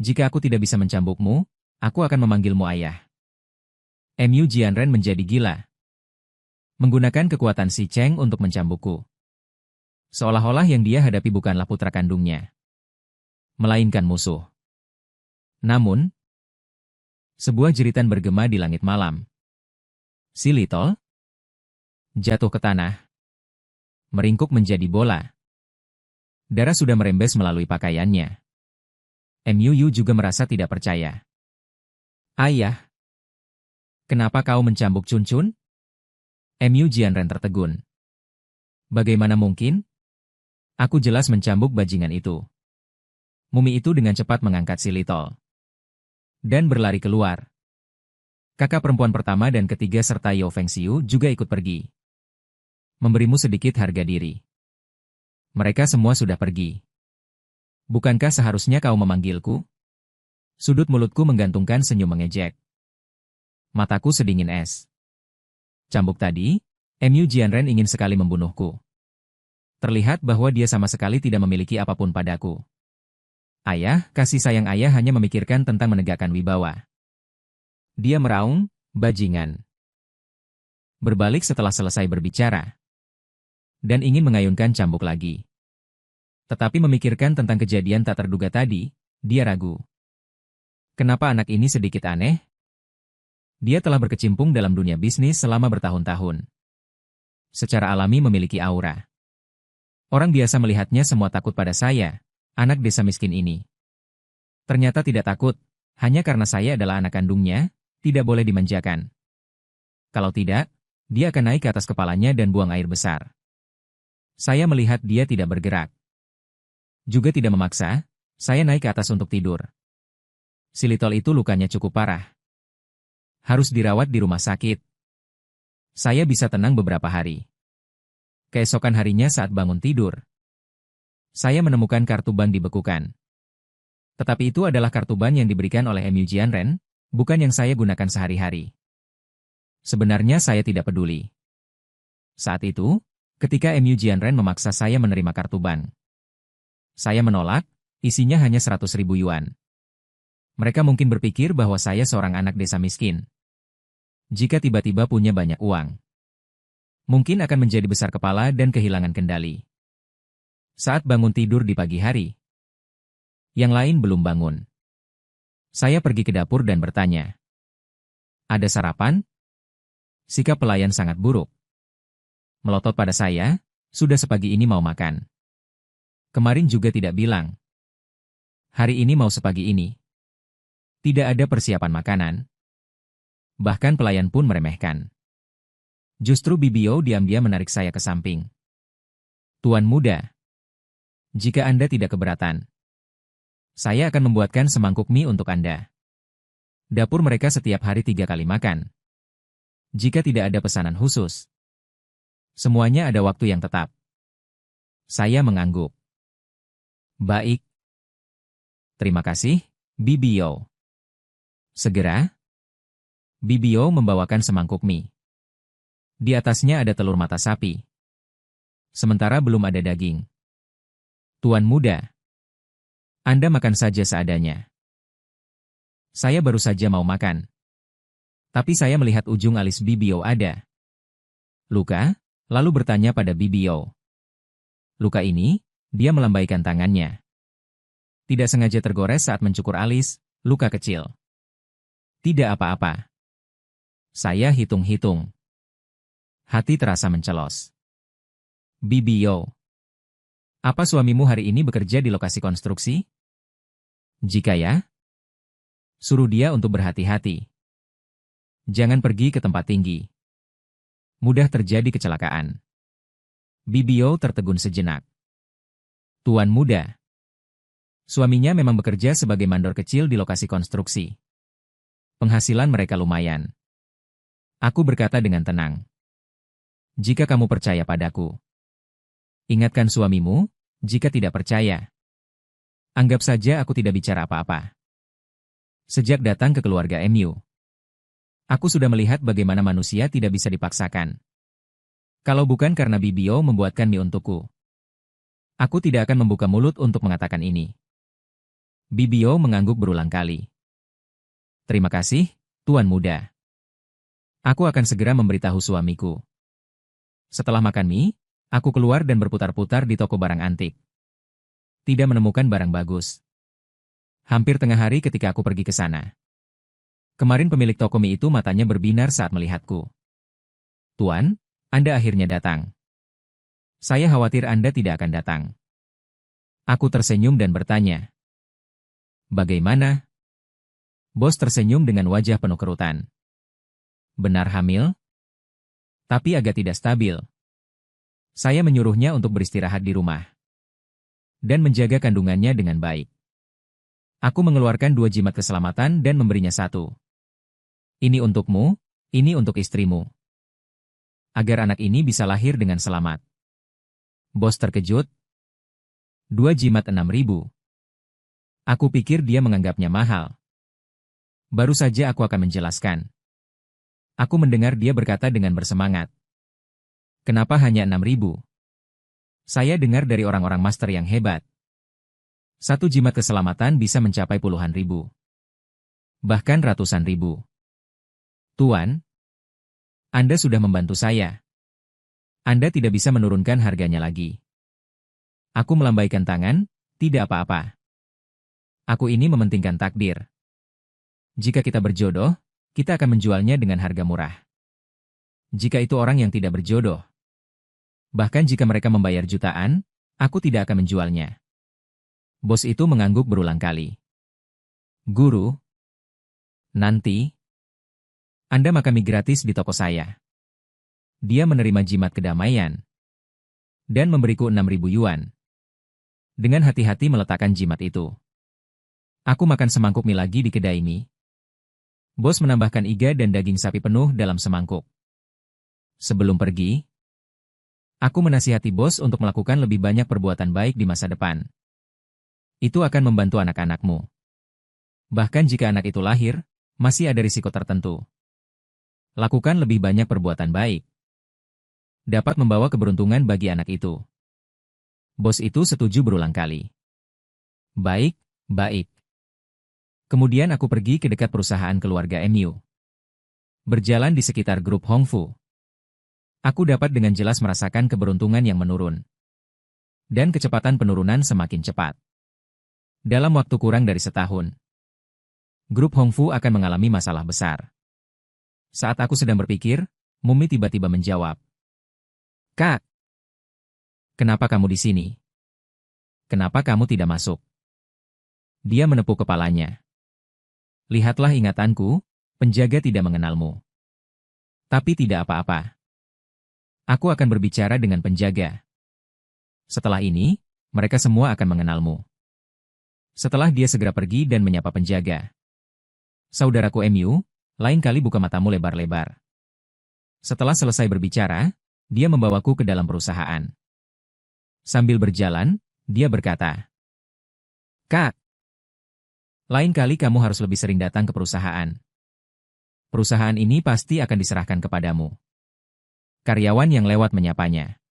Jika aku tidak bisa mencambukmu, aku akan memanggilmu ayah. MU Jianren menjadi gila. Menggunakan kekuatan si Cheng untuk mencambukku. Seolah-olah yang dia hadapi bukanlah putra kandungnya, melainkan musuh. Namun, sebuah jeritan bergema di langit malam. Si Little jatuh ke tanah, meringkuk menjadi bola. Darah sudah merembes melalui pakaiannya. MUU juga merasa tidak percaya. Ayah, kenapa kau mencambuk Chun-Chun? MU Jianren tertegun. Bagaimana mungkin? Aku jelas mencambuk bajingan itu. Mumi itu dengan cepat mengangkat si Little dan berlari keluar. Kakak perempuan pertama dan ketiga serta Yao Fengxiu juga ikut pergi. Memberimu sedikit harga diri. Mereka semua sudah pergi. Bukankah seharusnya kau memanggilku? Sudut mulutku menggantungkan senyum mengejek. Mataku sedingin es. Cambuk tadi, MU Jianren ingin sekali membunuhku. Terlihat bahwa dia sama sekali tidak memiliki apapun padaku. Ayah, kasih sayang ayah hanya memikirkan tentang menegakkan wibawa. Dia meraung, bajingan. Berbalik setelah selesai berbicara. Dan ingin mengayunkan cambuk lagi. Tetapi memikirkan tentang kejadian tak terduga tadi, dia ragu. Kenapa anak ini sedikit aneh? Dia telah berkecimpung dalam dunia bisnis selama bertahun-tahun. Secara alami memiliki aura. Orang biasa melihatnya semua takut pada saya, anak desa miskin ini. Ternyata tidak takut, hanya karena saya adalah anak kandungnya, tidak boleh dimanjakan. Kalau tidak, dia akan naik ke atas kepalanya dan buang air besar. Saya melihat dia tidak bergerak. Juga tidak memaksa, saya naik ke atas untuk tidur. Si Little itu lukanya cukup parah. Harus dirawat di rumah sakit. Saya bisa tenang beberapa hari. Keesokan harinya saat bangun tidur, saya menemukan kartu bank dibekukan. Tetapi itu adalah kartu bank yang diberikan oleh MU Jianren, bukan yang saya gunakan sehari-hari. Sebenarnya saya tidak peduli. Saat itu, ketika MU Jianren memaksa saya menerima kartu bank, saya menolak, isinya hanya 100.000 yuan. Mereka mungkin berpikir bahwa saya seorang anak desa miskin. Jika tiba-tiba punya banyak uang, mungkin akan menjadi besar kepala dan kehilangan kendali. Saat bangun tidur di pagi hari, yang lain belum bangun. Saya pergi ke dapur dan bertanya, "Ada sarapan?" Sikap pelayan sangat buruk. Melotot pada saya, "Sudah sepagi ini mau makan. Kemarin juga tidak bilang. Hari ini mau sepagi ini." Tidak ada persiapan makanan. Bahkan pelayan pun meremehkan. Justru Bibio diam-diam menarik saya ke samping. "Tuan muda, jika Anda tidak keberatan, saya akan membuatkan semangkuk mie untuk Anda." Dapur mereka setiap hari 3 kali makan. Jika tidak ada pesanan khusus, semuanya ada waktu yang tetap. Saya mengangguk. Baik. Terima kasih, Bibio. Segera, Bibio membawakan semangkuk mie. Di atasnya ada telur mata sapi. Sementara belum ada daging. Tuan muda, Anda makan saja seadanya. Saya baru saja mau makan. Tapi saya melihat ujung alis Bibio ada luka, lalu bertanya pada Bibio. Luka ini, dia melambaikan tangannya. Tidak sengaja tergores saat mencukur alis, luka kecil. Tidak apa-apa. Saya hitung-hitung. Hati terasa mencelos. Bibio, apa suamimu hari ini bekerja di lokasi konstruksi? Jika ya, suruh dia untuk berhati-hati. Jangan pergi ke tempat tinggi. Mudah terjadi kecelakaan. Bibio tertegun sejenak. Tuan muda, suaminya memang bekerja sebagai mandor kecil di lokasi konstruksi. Penghasilan mereka lumayan. Aku berkata dengan tenang. Jika kamu percaya padaku, ingatkan suamimu, jika tidak percaya. Anggap saja aku tidak bicara apa-apa. Sejak datang ke keluarga MU, aku sudah melihat bagaimana manusia tidak bisa dipaksakan. Kalau bukan karena Bibio membuatkan mie untukku, aku tidak akan membuka mulut untuk mengatakan ini. Bibio mengangguk berulang kali. Terima kasih, Tuan muda. Aku akan segera memberitahu suamiku. Setelah makan mie, aku keluar dan berputar-putar di toko barang antik. Tidak menemukan barang bagus. Hampir tengah hari ketika aku pergi ke sana. Kemarin pemilik toko mie itu matanya berbinar saat melihatku. Tuan, Anda akhirnya datang. Saya khawatir Anda tidak akan datang. Aku tersenyum dan bertanya. Bagaimana? Bos tersenyum dengan wajah penuh kerutan. Benar hamil? Tapi agak tidak stabil. Saya menyuruhnya untuk beristirahat di rumah. Dan menjaga kandungannya dengan baik. Aku mengeluarkan 2 jimat keselamatan dan memberinya 1. Ini untukmu, ini untuk istrimu. Agar anak ini bisa lahir dengan selamat. Bos terkejut. 2 jimat 6.000. Aku pikir dia menganggapnya mahal. Baru saja aku akan menjelaskan. Aku mendengar dia berkata dengan bersemangat. Kenapa hanya 6.000? Saya dengar dari orang-orang master yang hebat. 1 jimat keselamatan bisa mencapai puluhan ribu. Bahkan ratusan ribu. Tuan, Anda sudah membantu saya. Anda tidak bisa menurunkan harganya lagi. Aku melambaikan tangan, tidak apa-apa. Aku ini mementingkan takdir. Jika kita berjodoh, kita akan menjualnya dengan harga murah. Jika itu orang yang tidak berjodoh, bahkan jika mereka membayar jutaan, aku tidak akan menjualnya. Bos itu mengangguk berulang kali. Guru, nanti Anda makan mie gratis di toko saya. Dia menerima jimat kedamaian dan memberiku 6.000 yuan. Dengan hati-hati meletakkan jimat itu. Aku makan semangkuk mie lagi di kedai mie. Bos menambahkan iga dan daging sapi penuh dalam semangkuk. Sebelum pergi, aku menasihati bos untuk melakukan lebih banyak perbuatan baik di masa depan. Itu akan membantu anak-anakmu. Bahkan jika anak itu lahir, masih ada risiko tertentu. Lakukan lebih banyak perbuatan baik. Dapat membawa keberuntungan bagi anak itu. Bos itu setuju berulang kali. Baik, baik. Kemudian aku pergi ke dekat perusahaan keluarga MU. Berjalan di sekitar grup Hongfu. Aku dapat dengan jelas merasakan keberuntungan yang menurun. Dan kecepatan penurunan semakin cepat. Dalam waktu kurang dari setahun, grup Hongfu akan mengalami masalah besar. Saat aku sedang berpikir, Mumi tiba-tiba menjawab. Kak, kenapa kamu di sini? Kenapa kamu tidak masuk? Dia menepuk kepalanya. Lihatlah ingatanku, penjaga tidak mengenalmu. Tapi tidak apa-apa. Aku akan berbicara dengan penjaga. Setelah ini, mereka semua akan mengenalmu. Setelah dia segera pergi dan menyapa penjaga. Saudaraku MU, lain kali buka matamu lebar-lebar. Setelah selesai berbicara, dia membawaku ke dalam perusahaan. Sambil berjalan, dia berkata, "Kak, lain kali kamu harus lebih sering datang ke perusahaan. Perusahaan ini pasti akan diserahkan kepadamu." Karyawan yang lewat menyapanya.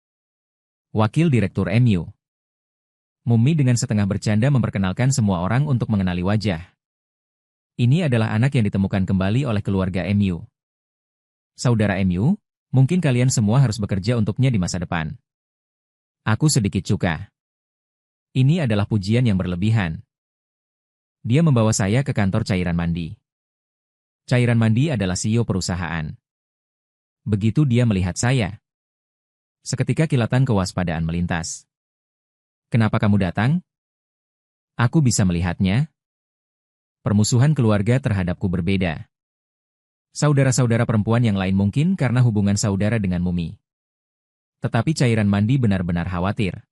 Wakil Direktur MU. Mumi dengan setengah bercanda memperkenalkan semua orang untuk mengenali wajah. Ini adalah anak yang ditemukan kembali oleh keluarga MU. Saudara MU, mungkin kalian semua harus bekerja untuknya di masa depan. Aku sedikit cuka. Ini adalah pujian yang berlebihan. Dia membawa saya ke kantor cairan mandi. Cairan mandi adalah CEO perusahaan. Begitu dia melihat saya, seketika kilatan kewaspadaan melintas. "Kenapa kamu datang?" Aku bisa melihatnya. Permusuhan keluarga terhadapku berbeda. Saudara-saudara perempuan yang lain mungkin karena hubungan saudara dengan Mumi. Tetapi cairan mandi benar-benar khawatir.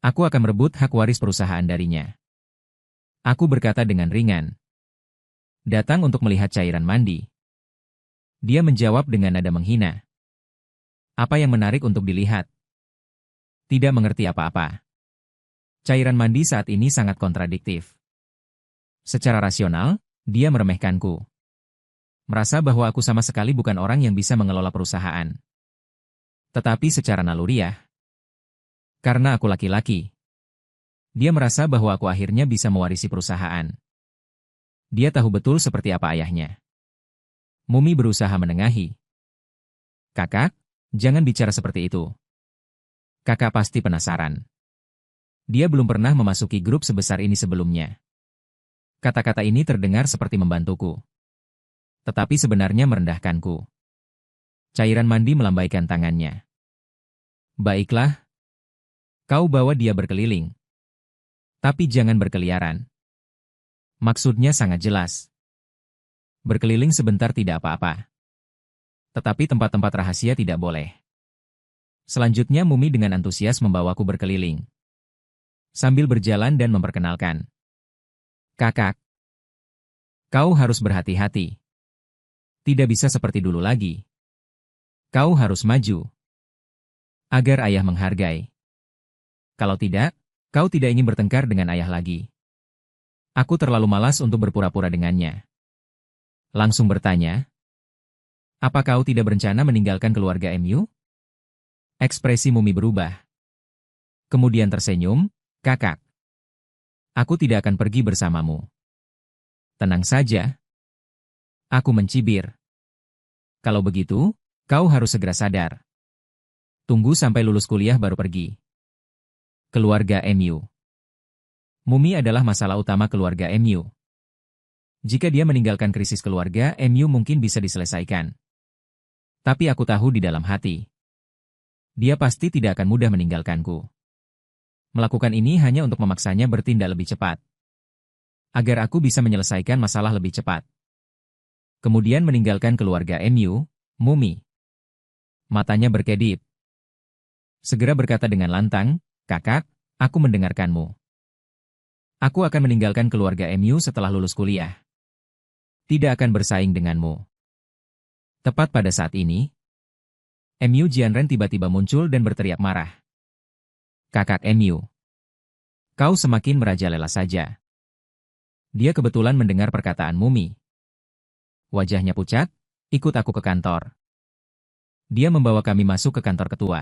Aku akan merebut hak waris perusahaan darinya. Aku berkata dengan ringan. "Datang untuk melihat cairan mandi." Dia menjawab dengan nada menghina. "Apa yang menarik untuk dilihat?" Tidak mengerti apa-apa. Cairan mandi saat ini sangat kontradiktif. Secara rasional, dia meremehkanku. Merasa bahwa aku sama sekali bukan orang yang bisa mengelola perusahaan. Tetapi secara naluriah, karena aku laki-laki, dia merasa bahwa aku akhirnya bisa mewarisi perusahaan. Dia tahu betul seperti apa ayahnya. Mumi berusaha menengahi. "Kakak, jangan bicara seperti itu. Kakak pasti penasaran. Dia belum pernah memasuki grup sebesar ini sebelumnya." Kata-kata ini terdengar seperti membantuku. Tetapi sebenarnya merendahkanku. Cairan mandi melambaikan tangannya. "Baiklah. Kau bawa dia berkeliling. Tapi jangan berkeliaran." Maksudnya sangat jelas. Berkeliling sebentar tidak apa-apa. Tetapi tempat-tempat rahasia tidak boleh. Selanjutnya Mumi dengan antusias membawaku berkeliling. Sambil berjalan dan memperkenalkan. "Kakak, kau harus berhati-hati. Tidak bisa seperti dulu lagi. Kau harus maju. Agar ayah menghargai. Kalau tidak, kau tidak ingin bertengkar dengan ayah lagi." Aku terlalu malas untuk berpura-pura dengannya. Langsung bertanya, "Apa kau tidak berencana meninggalkan keluarga MU?" Ekspresi Mumi berubah. Kemudian tersenyum, "Kakak, aku tidak akan pergi bersamamu." "Tenang saja." Aku mencibir. "Kalau begitu, kau harus segera sadar. Tunggu sampai lulus kuliah baru pergi." Keluarga MU. Mumi adalah masalah utama keluarga MU. Jika dia meninggalkan krisis keluarga, MU mungkin bisa diselesaikan. Tapi aku tahu di dalam hati, dia pasti tidak akan mudah meninggalkanku. Melakukan ini hanya untuk memaksanya bertindak lebih cepat. Agar aku bisa menyelesaikan masalah lebih cepat. Kemudian meninggalkan keluarga MU, Mumi. Matanya berkedip. Segera berkata dengan lantang, "Kakak, aku mendengarkanmu. Aku akan meninggalkan keluarga MU setelah lulus kuliah. Tidak akan bersaing denganmu." Tepat pada saat ini, MU Jianren tiba-tiba muncul dan berteriak marah. "Kakak MU, kau semakin merajalela saja." Dia kebetulan mendengar perkataan Mumi. Wajahnya pucat, "Ikut aku ke kantor." Dia membawa kami masuk ke kantor ketua.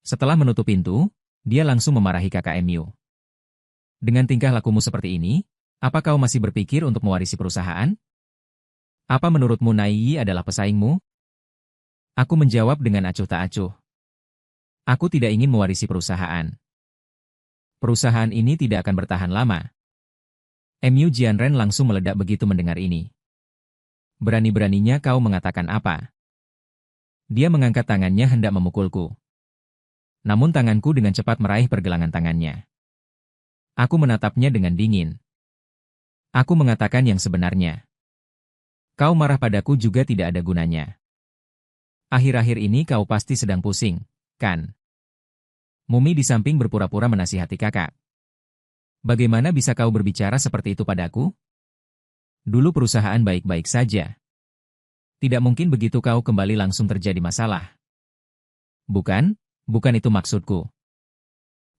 Setelah menutup pintu, dia langsung memarahi kakak MU. "Dengan tingkah lakumu seperti ini, apa kau masih berpikir untuk mewarisi perusahaan? Apa menurutmu Naiyi adalah pesaingmu?" Aku menjawab dengan acuh tak acuh. "Aku tidak ingin mewarisi perusahaan. Perusahaan ini tidak akan bertahan lama." MU Jianren langsung meledak begitu mendengar ini. "Berani-beraninya kau mengatakan apa?" Dia mengangkat tangannya hendak memukulku. Namun tanganku dengan cepat meraih pergelangan tangannya. Aku menatapnya dengan dingin. Aku mengatakan yang sebenarnya. "Kau marah padaku juga tidak ada gunanya. Akhir-akhir ini kau pasti sedang pusing, kan?" Mumi di samping berpura-pura menasihati kakak. "Bagaimana bisa kau berbicara seperti itu padaku? Dulu perusahaan baik-baik saja. Tidak mungkin begitu kau kembali langsung terjadi masalah. Bukan, bukan itu maksudku.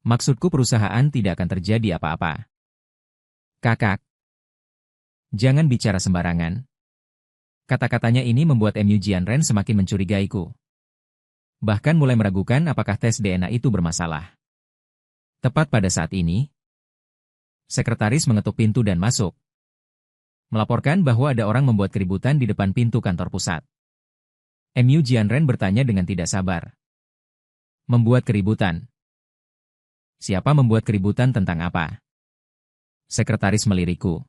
Maksudku perusahaan tidak akan terjadi apa-apa. Kakak. Jangan bicara sembarangan. Kata-katanya ini membuat Mu Jianren semakin mencurigaiku. Bahkan mulai meragukan apakah tes DNA itu bermasalah. Tepat pada saat ini, sekretaris mengetuk pintu dan masuk. Melaporkan bahwa ada orang membuat keributan di depan pintu kantor pusat. Mu Jianren bertanya dengan tidak sabar. Membuat keributan? Siapa membuat keributan tentang apa? Sekretaris melirikku.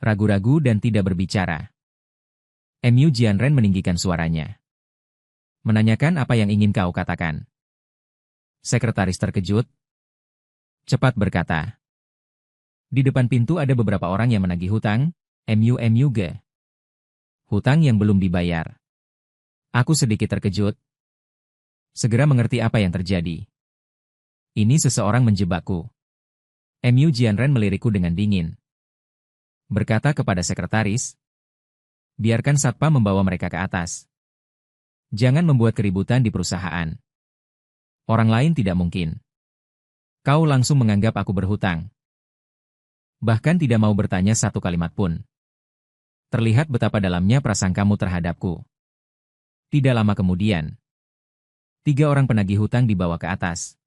Ragu-ragu dan tidak berbicara. Mu Jianren meninggikan suaranya. Menanyakan apa yang ingin kau katakan. Sekretaris terkejut. Cepat berkata. Di depan pintu ada beberapa orang yang menagih hutang, MUG. Hutang yang belum dibayar. Aku sedikit terkejut. Segera mengerti apa yang terjadi. Ini seseorang menjebakku. Mu Jianren melirikku dengan dingin. Berkata kepada sekretaris, biarkan satpam membawa mereka ke atas. Jangan membuat keributan di perusahaan. Orang lain tidak mungkin. Kau langsung menganggap aku berhutang. Bahkan tidak mau bertanya satu kalimat pun. Terlihat betapa dalamnya prasangkamu terhadapku. Tidak lama kemudian, 3 orang penagih hutang dibawa ke atas.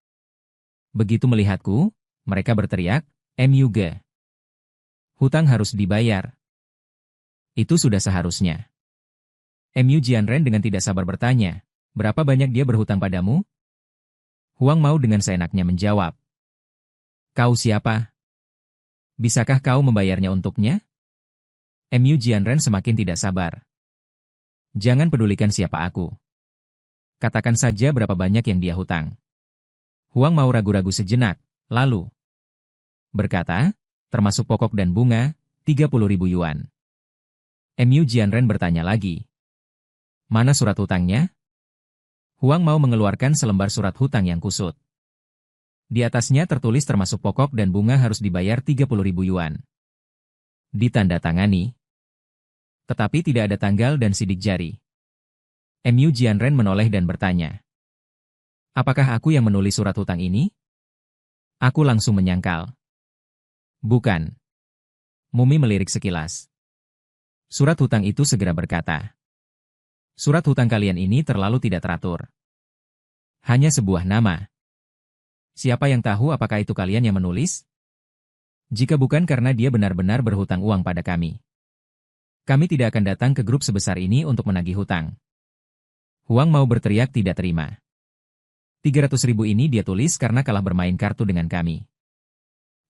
Begitu melihatku, mereka berteriak, MUG. Hutang harus dibayar. Itu sudah seharusnya. Mu Jianren dengan tidak sabar bertanya, berapa banyak dia berhutang padamu? Huang Mao dengan seenaknya menjawab. Kau siapa? Bisakah kau membayarnya untuknya? Mu Jianren semakin tidak sabar. Jangan pedulikan siapa aku. Katakan saja berapa banyak yang dia hutang. Huang Mao ragu-ragu sejenak, lalu berkata, termasuk pokok dan bunga, 30.000 yuan. Mu Jianren bertanya lagi. Mana surat hutangnya? Huang Mao mengeluarkan selembar surat hutang yang kusut. Di atasnya tertulis termasuk pokok dan bunga harus dibayar 30.000 yuan. Ditandatangani. Tetapi tidak ada tanggal dan sidik jari. Mu Jianren menoleh dan bertanya. Apakah aku yang menulis surat hutang ini? Aku langsung menyangkal. Bukan. Mumi melirik sekilas. Surat hutang itu segera berkata. Surat hutang kalian ini terlalu tidak teratur. Hanya sebuah nama. Siapa yang tahu apakah itu kalian yang menulis? Jika bukan karena dia benar-benar berhutang uang pada kami. Kami tidak akan datang ke grup sebesar ini untuk menagih hutang. Huang Mao berteriak tidak terima. 300.000 ini dia tulis karena kalah bermain kartu dengan kami.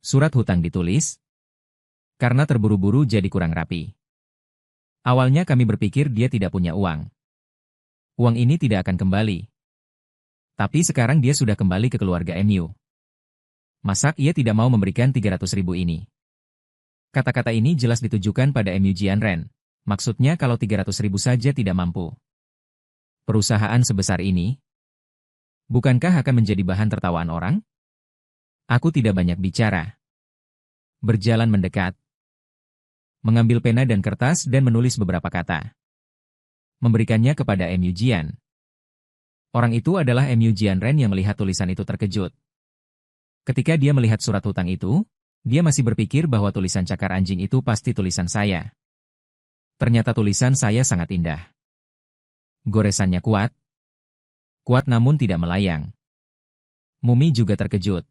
Surat hutang ditulis karena terburu-buru jadi kurang rapi. Awalnya kami berpikir dia tidak punya uang. Uang ini tidak akan kembali. Tapi sekarang dia sudah kembali ke keluarga Mu. Masak ia tidak mau memberikan 300.000 ini. Kata-kata ini jelas ditujukan pada Mu Jianren. Maksudnya kalau 300.000 saja tidak mampu. Perusahaan sebesar ini, bukankah akan menjadi bahan tertawaan orang? Aku tidak banyak bicara. Berjalan mendekat. Mengambil pena dan kertas dan menulis beberapa kata. Memberikannya kepada Mu Jian. Orang itu adalah Mu Jianren yang melihat tulisan itu terkejut. Ketika dia melihat surat hutang itu, dia masih berpikir bahwa tulisan cakar anjing itu pasti tulisan saya. Ternyata tulisan saya sangat indah. Goresannya kuat. Kuat namun tidak melayang. Mumi juga terkejut.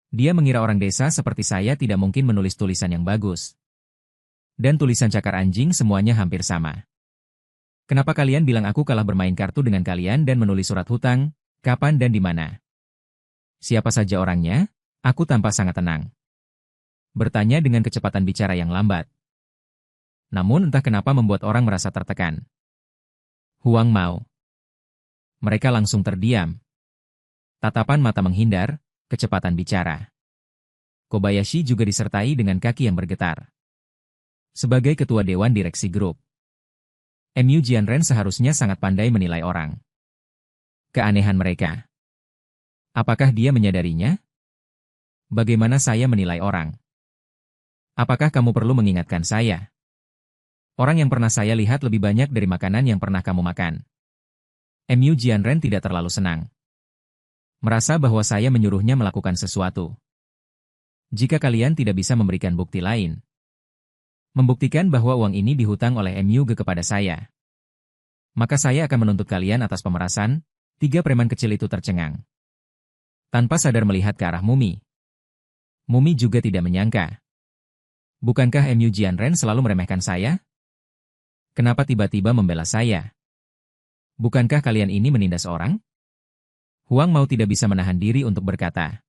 Dia mengira orang desa seperti saya tidak mungkin menulis tulisan yang bagus. Dan tulisan cakar anjing semuanya hampir sama. Kenapa kalian bilang aku kalah bermain kartu dengan kalian dan menulis surat hutang, kapan dan di mana? Siapa saja orangnya? Aku tampak sangat tenang. Bertanya dengan kecepatan bicara yang lambat. Namun entah kenapa membuat orang merasa tertekan. Huang Mao. Mereka langsung terdiam. Tatapan mata menghindar, kecepatan bicara. Kobayashi juga disertai dengan kaki yang bergetar. Sebagai ketua dewan direksi grup, Mu Jianren seharusnya sangat pandai menilai orang. Keanehan mereka. Apakah dia menyadarinya? Bagaimana saya menilai orang? Apakah kamu perlu mengingatkan saya? Orang yang pernah saya lihat lebih banyak dari makanan yang pernah kamu makan. Mu Jianren tidak terlalu senang. Merasa bahwa saya menyuruhnya melakukan sesuatu. Jika kalian tidak bisa memberikan bukti lain, membuktikan bahwa uang ini dihutang oleh MUG kepada saya, maka saya akan menuntut kalian atas pemerasan. Tiga preman kecil itu tercengang. Tanpa sadar melihat ke arah Mumi. Mumi juga tidak menyangka. Bukankah Mu Jianren selalu meremehkan saya? Kenapa tiba-tiba membela saya? Bukankah kalian ini menindas orang? Huang Mau tidak bisa menahan diri untuk berkata.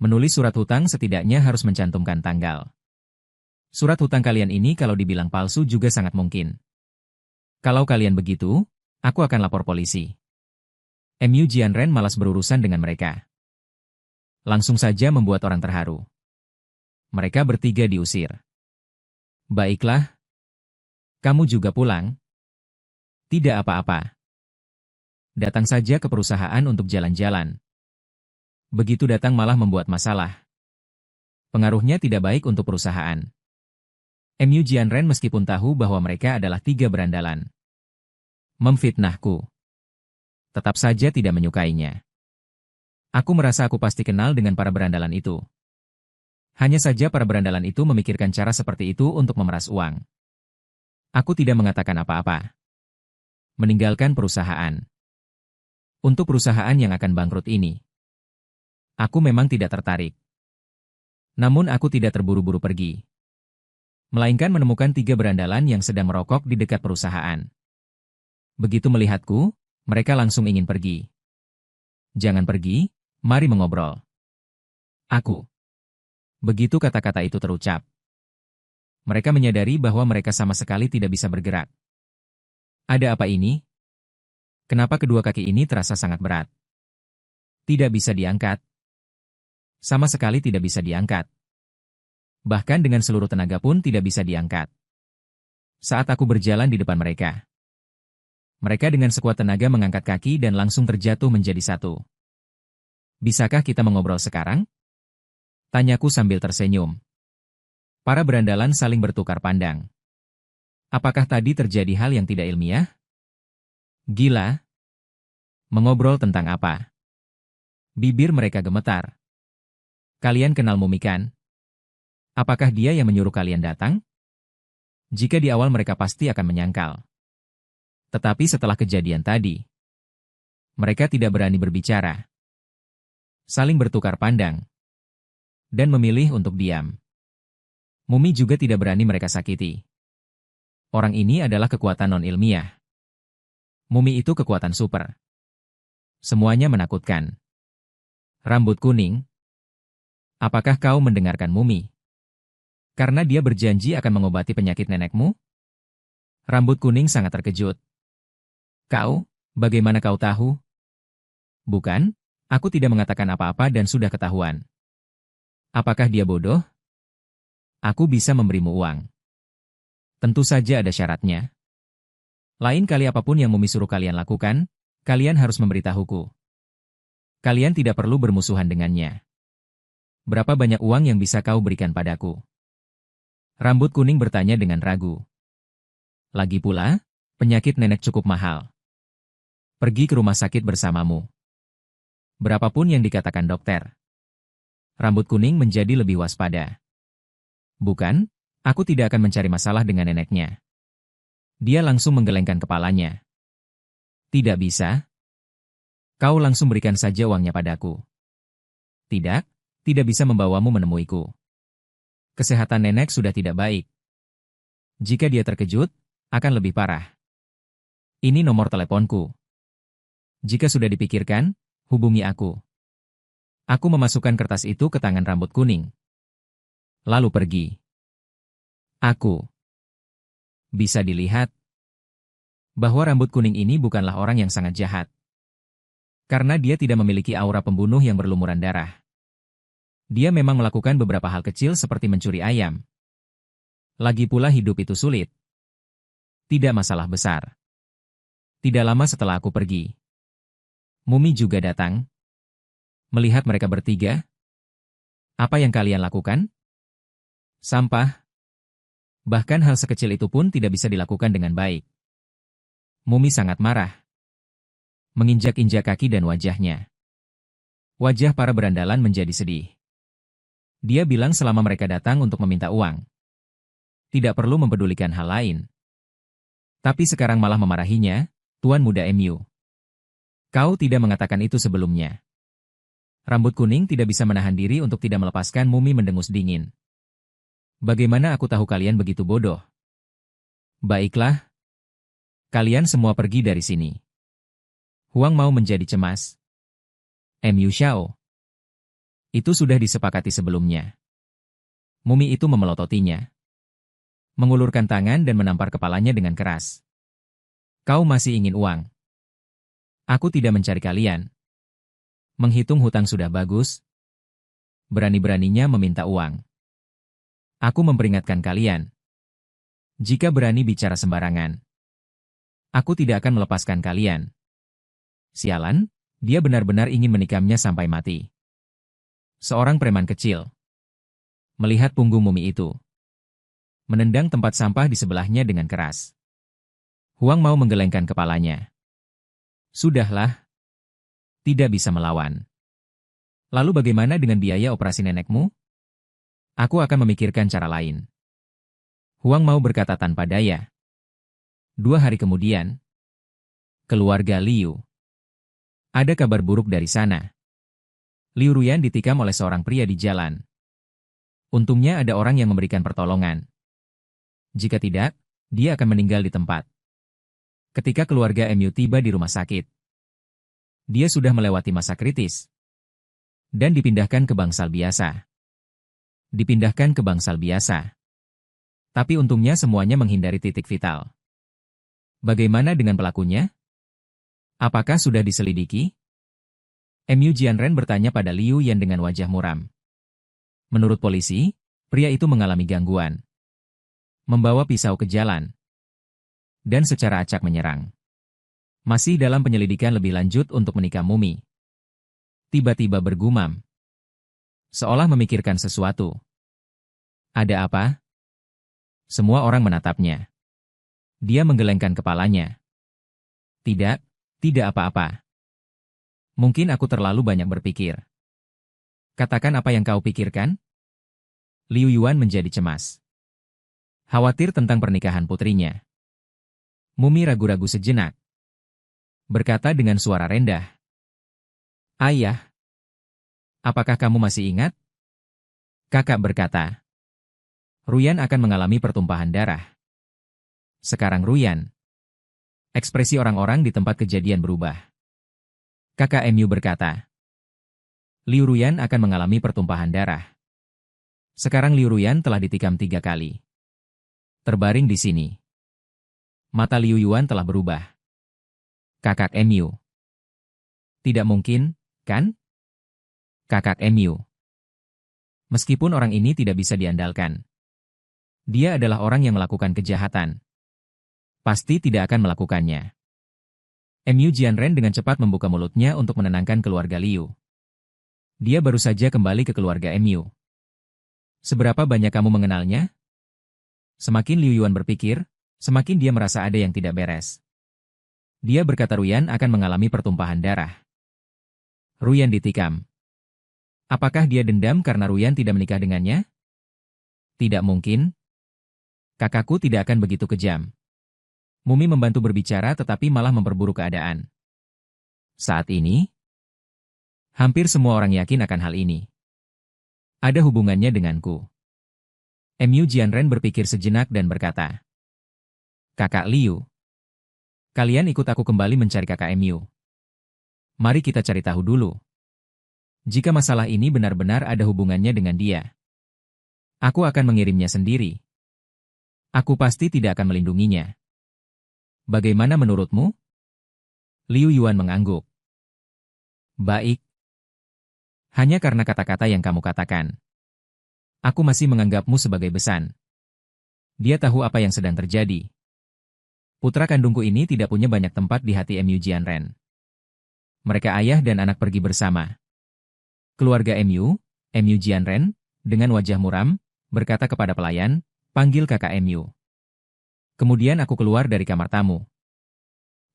Menulis surat hutang setidaknya harus mencantumkan tanggal. Surat hutang kalian ini kalau dibilang palsu juga sangat mungkin. Kalau kalian begitu, aku akan lapor polisi. Mu Jianren malas berurusan dengan mereka. Langsung saja membuat orang terharu. Mereka bertiga diusir. Baiklah. Kamu juga pulang? Tidak apa-apa. Datang saja ke perusahaan untuk jalan-jalan. Begitu datang malah membuat masalah. Pengaruhnya tidak baik untuk perusahaan. Mu Jianren meskipun tahu bahwa mereka adalah tiga berandalan. Memfitnahku. Tetap saja tidak menyukainya. Aku merasa aku pasti kenal dengan para berandalan itu. Hanya saja para berandalan itu memikirkan cara seperti itu untuk memeras uang. Aku tidak mengatakan apa-apa. Meninggalkan perusahaan. Untuk perusahaan yang akan bangkrut ini. Aku memang tidak tertarik. Namun aku tidak terburu-buru pergi. Melainkan menemukan tiga berandalan yang sedang merokok di dekat perusahaan. Begitu melihatku, mereka langsung ingin pergi. Jangan pergi, mari mengobrol. Aku. Begitu kata-kata itu terucap. Mereka menyadari bahwa mereka sama sekali tidak bisa bergerak. Ada apa ini? Kenapa kedua kaki ini terasa sangat berat? Tidak bisa diangkat. Sama sekali tidak bisa diangkat. Bahkan dengan seluruh tenaga pun tidak bisa diangkat. Saat aku berjalan di depan mereka. Mereka dengan sekuat tenaga mengangkat kaki dan langsung terjatuh menjadi satu. Bisakah kita mengobrol sekarang? Tanyaku sambil tersenyum. Para berandalan saling bertukar pandang. Apakah tadi terjadi hal yang tidak ilmiah? Gila. Mengobrol tentang apa? Bibir mereka gemetar. Kalian kenal Mumi kan? Apakah dia yang menyuruh kalian datang? Jika di awal mereka pasti akan menyangkal. Tetapi setelah kejadian tadi, mereka tidak berani berbicara. Saling bertukar pandang. Dan memilih untuk diam. Mumi juga tidak berani mereka sakiti. Orang ini adalah kekuatan non-ilmiah. Mumi itu kekuatan super. Semuanya menakutkan. Rambut kuning. Apakah kau mendengarkan Mumi? Karena dia berjanji akan mengobati penyakit nenekmu? Rambut kuning sangat terkejut. Kau, bagaimana kau tahu? Bukan, aku tidak mengatakan apa-apa dan sudah ketahuan. Apakah dia bodoh? Aku bisa memberimu uang. Tentu saja ada syaratnya. Lain kali apapun yang Mumi suruh kalian lakukan, kalian harus memberitahuku. Kalian tidak perlu bermusuhan dengannya. Berapa banyak uang yang bisa kau berikan padaku? Rambut kuning bertanya dengan ragu. Lagi pula, penyakit nenek cukup mahal. Pergi ke rumah sakit bersamamu. Berapapun yang dikatakan dokter. Rambut kuning menjadi lebih waspada. Bukan, aku tidak akan mencari masalah dengan neneknya. Dia langsung menggelengkan kepalanya. Tidak bisa. Kau langsung berikan saja uangnya padaku. Tidak, tidak bisa membawamu menemuiku. Kesehatan nenek sudah tidak baik. Jika dia terkejut, akan lebih parah. Ini nomor teleponku. Jika sudah dipikirkan, hubungi aku. Aku memasukkan kertas itu ke tangan rambut kuning. Lalu pergi. Aku. Bisa dilihat bahwa rambut kuning ini bukanlah orang yang sangat jahat. Karena dia tidak memiliki aura pembunuh yang berlumuran darah. Dia memang melakukan beberapa hal kecil seperti mencuri ayam. Lagi pula hidup itu sulit. Tidak masalah besar. Tidak lama setelah aku pergi, Mumi juga datang. Melihat mereka bertiga, apa yang kalian lakukan? Sampah. Bahkan hal sekecil itu pun tidak bisa dilakukan dengan baik. Mumi sangat marah. Menginjak-injak kaki dan wajahnya. Wajah para berandalan menjadi sedih. Dia bilang selama mereka datang untuk meminta uang, tidak perlu mempedulikan hal lain. Tapi sekarang malah memarahinya, Tuan Muda MU. Kau tidak mengatakan itu sebelumnya. Rambut kuning tidak bisa menahan diri untuk tidak melepaskan Mumi mendengus dingin. Bagaimana aku tahu kalian begitu bodoh? Baiklah. Kalian semua pergi dari sini. Huang mau menjadi cemas. MU Xiao. Itu sudah disepakati sebelumnya. Mumi itu memelototinya. Mengulurkan tangan dan menampar kepalanya dengan keras. Kau masih ingin uang? Aku tidak mencari kalian. Menghitung hutang sudah bagus. Berani-beraninya meminta uang. Aku memperingatkan kalian. Jika berani bicara sembarangan, aku tidak akan melepaskan kalian. Sialan, dia benar-benar ingin menikamnya sampai mati. Seorang preman kecil. Melihat punggung Mumi itu. Menendang tempat sampah di sebelahnya dengan keras. Huang mau menggelengkan kepalanya. Sudahlah. Tidak bisa melawan. Lalu bagaimana dengan biaya operasi nenekmu? Aku akan memikirkan cara lain. Huang mau berkata tanpa daya. 2 hari kemudian. Keluarga Liu. Ada kabar buruk dari sana. Liu Ruyan ditikam oleh seorang pria di jalan. Untungnya ada orang yang memberikan pertolongan. Jika tidak, dia akan meninggal di tempat. Ketika keluarga MU tiba di rumah sakit, dia sudah melewati masa kritis. Dan dipindahkan ke bangsal biasa. Tapi untungnya semuanya menghindari titik vital. Bagaimana dengan pelakunya? Apakah sudah diselidiki? MU Jianren bertanya pada Liu Yan dengan wajah muram. Menurut polisi, pria itu mengalami gangguan. Membawa pisau ke jalan. Dan secara acak menyerang. Masih dalam penyelidikan lebih lanjut untuk menikam Mumi. Tiba-tiba bergumam. Seolah memikirkan sesuatu. Ada apa? Semua orang menatapnya. Dia menggelengkan kepalanya. Tidak apa-apa. Mungkin aku terlalu banyak berpikir. Katakan apa yang kau pikirkan? Liu Yuan menjadi cemas. Khawatir tentang pernikahan putrinya. Mumi ragu-ragu sejenak. Berkata dengan suara rendah. Ayah. Apakah kamu masih ingat? Kakak berkata. Ruyan akan mengalami pertumpahan darah. Sekarang Ruyan. Ekspresi orang-orang di tempat kejadian berubah. Kakak MU berkata. Liu Ruyan akan mengalami pertumpahan darah. Sekarang Liu Ruyan telah ditikam 3 kali. Terbaring di sini. Mata Liu Yuan telah berubah. Kakak MU. Tidak mungkin, kan? Kakak MU. Meskipun orang ini tidak bisa diandalkan. Dia adalah orang yang melakukan kejahatan. Pasti tidak akan melakukannya. MU Jianren dengan cepat membuka mulutnya untuk menenangkan keluarga Liu. Dia baru saja kembali ke keluarga MU. Seberapa banyak kamu mengenalnya? Semakin Liu Yuan berpikir, semakin dia merasa ada yang tidak beres. Dia berkata Ruyan akan mengalami pertumpahan darah. Ruyan ditikam. Apakah dia dendam karena Ruyan tidak menikah dengannya? Tidak mungkin. Kakakku tidak akan begitu kejam. Mumi membantu berbicara tetapi malah memperburuk keadaan. Saat ini, hampir semua orang yakin akan hal ini. Ada hubungannya denganku. MU Jianren berpikir sejenak dan berkata, Kakak Liu, kalian ikut aku kembali mencari kakak MU. Mari kita cari tahu dulu. Jika masalah ini benar-benar ada hubungannya dengan dia, aku akan mengirimnya sendiri. Aku pasti tidak akan melindunginya. Bagaimana menurutmu? Liu Yuan mengangguk. Baik. Hanya karena kata-kata yang kamu katakan. Aku masih menganggapmu sebagai besan. Dia tahu apa yang sedang terjadi. Putra kandungku ini tidak punya banyak tempat di hati MU Jianren. Mereka ayah dan anak pergi bersama. Keluarga MU Jianren, dengan wajah muram, berkata kepada pelayan, panggil kakak Mu. Kemudian aku keluar dari kamar tamu.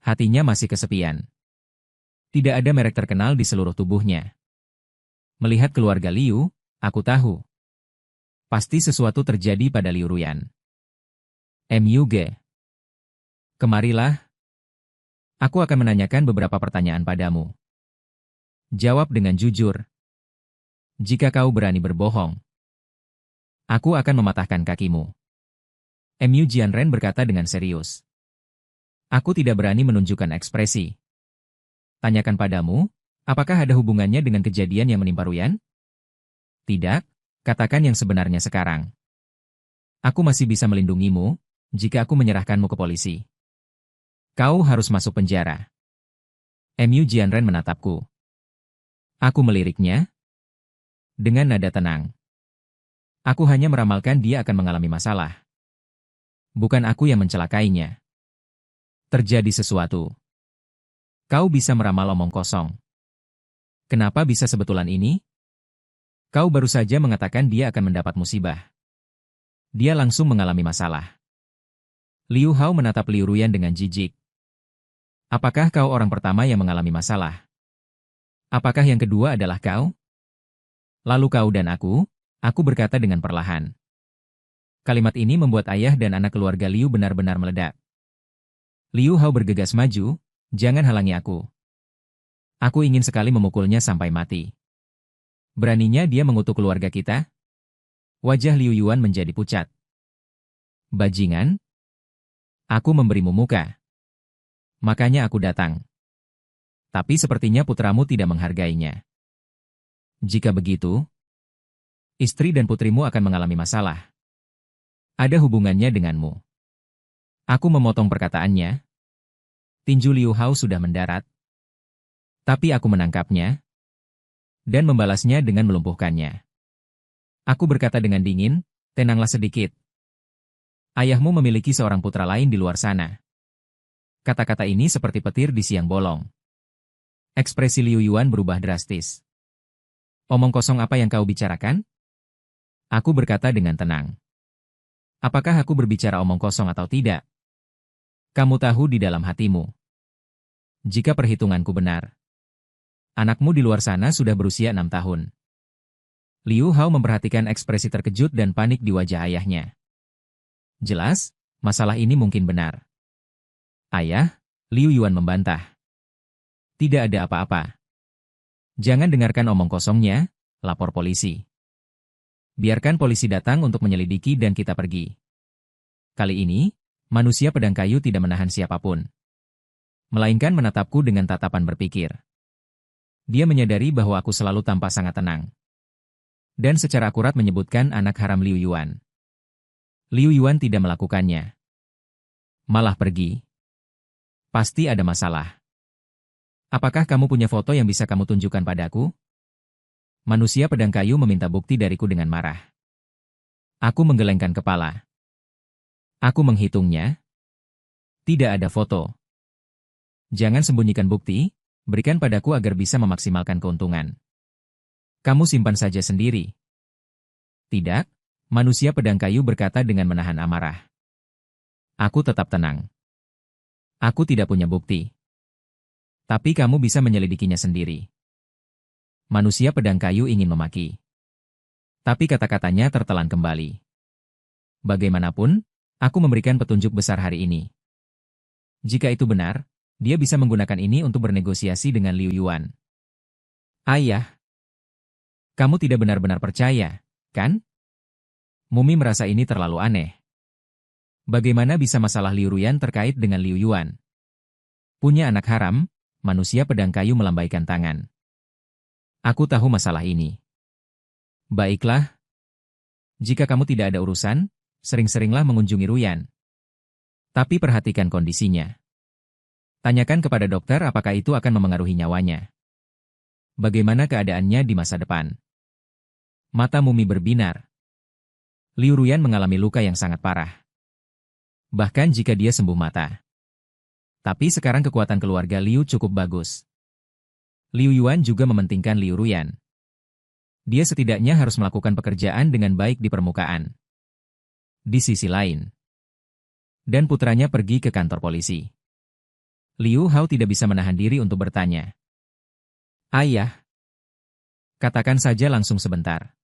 Hatinya masih kesepian. Tidak ada merek terkenal di seluruh tubuhnya. Melihat keluarga Liu, aku tahu. Pasti sesuatu terjadi pada Liu Ruyan. Mu. Kemarilah. Aku akan menanyakan beberapa pertanyaan padamu. Jawab dengan jujur. Jika kau berani berbohong, aku akan mematahkan kakimu. Mu Jianren berkata dengan serius. Aku tidak berani menunjukkan ekspresi. Tanyakan padamu, apakah ada hubungannya dengan kejadian yang menimpa Ruyan? Tidak, katakan yang sebenarnya sekarang. Aku masih bisa melindungimu, jika aku menyerahkanmu ke polisi. Kau harus masuk penjara. Mu Jianren menatapku. Aku meliriknya dengan nada tenang. Aku hanya meramalkan dia akan mengalami masalah. Bukan aku yang mencelakainya. Terjadi sesuatu. Kau bisa meramal omong kosong. Kenapa bisa sebetulan ini? Kau baru saja mengatakan dia akan mendapat musibah. Dia langsung mengalami masalah. Liu Hao menatap Liu Ruyan dengan jijik. Apakah kau orang pertama yang mengalami masalah? Apakah yang kedua adalah kau? Lalu kau dan aku berkata dengan perlahan. Kalimat ini membuat ayah dan anak keluarga Liu benar-benar meledak. Liu Hao bergegas maju, jangan halangi aku. Aku ingin sekali memukulnya sampai mati. Beraninya dia mengutuk keluarga kita? Wajah Liu Yuan menjadi pucat. Bajingan? Aku memberimu muka. Makanya aku datang. Tapi sepertinya putramu tidak menghargainya. Jika begitu, istri dan putrimu akan mengalami masalah. Ada hubungannya denganmu. Aku memotong perkataannya. Tinju Liu Hao sudah mendarat. Tapi aku menangkapnya dan membalasnya dengan melumpuhkannya. Aku berkata dengan dingin, tenanglah sedikit. Ayahmu memiliki seorang putra lain di luar sana. Kata-kata ini seperti petir di siang bolong. Ekspresi Liu Yuan berubah drastis. Omong kosong apa yang kau bicarakan? Aku berkata dengan tenang. Apakah aku berbicara omong kosong atau tidak? Kamu tahu di dalam hatimu. Jika perhitunganku benar, anakmu di luar sana sudah berusia 6 tahun. Liu Hao memperhatikan ekspresi terkejut dan panik di wajah ayahnya. Jelas, masalah ini mungkin benar. Ayah, Liu Yuan membantah. Tidak ada apa-apa. Jangan dengarkan omong kosongnya, lapor polisi. Biarkan polisi datang untuk menyelidiki dan kita pergi. Kali ini, manusia pedang kayu tidak menahan siapapun. Melainkan menatapku dengan tatapan berpikir. Dia menyadari bahwa aku selalu tampak sangat tenang. Dan secara akurat menyebutkan anak haram Liu Yuan. Liu Yuan tidak melakukannya. Malah pergi. Pasti ada masalah. Apakah kamu punya foto yang bisa kamu tunjukkan padaku? Manusia pedang kayu meminta bukti dariku dengan marah. Aku menggelengkan kepala. Aku menghitungnya. Tidak ada foto. Jangan sembunyikan bukti, berikan padaku agar bisa memaksimalkan keuntungan. Kamu simpan saja sendiri. Tidak, manusia pedang kayu berkata dengan menahan amarah. Aku tetap tenang. Aku tidak punya bukti. Tapi kamu bisa menyelidikinya sendiri. Manusia pedang kayu ingin memaki. Tapi kata-katanya tertelan kembali. Bagaimanapun, aku memberikan petunjuk besar hari ini. Jika itu benar, dia bisa menggunakan ini untuk bernegosiasi dengan Liu Yuan. Ayah, kamu tidak benar-benar percaya, kan? Mumi merasa ini terlalu aneh. Bagaimana bisa masalah Liu Ruyan terkait dengan Liu Yuan? Punya anak haram, manusia pedang kayu melambaikan tangan. Aku tahu masalah ini. Baiklah. Jika kamu tidak ada urusan, sering-seringlah mengunjungi Ruyan. Tapi perhatikan kondisinya. Tanyakan kepada dokter apakah itu akan memengaruhi nyawanya. Bagaimana keadaannya di masa depan? Mata Mumi berbinar. Liu Ruyan mengalami luka yang sangat parah. Bahkan jika dia sembuh mata. Tapi sekarang kekuatan keluarga Liu cukup bagus. Liu Yuan juga mementingkan Liu Ruyan. Dia setidaknya harus melakukan pekerjaan dengan baik di permukaan. Di sisi lain, dan putranya pergi ke kantor polisi. Liu Hao tidak bisa menahan diri untuk bertanya. Ayah, katakan saja langsung sebentar.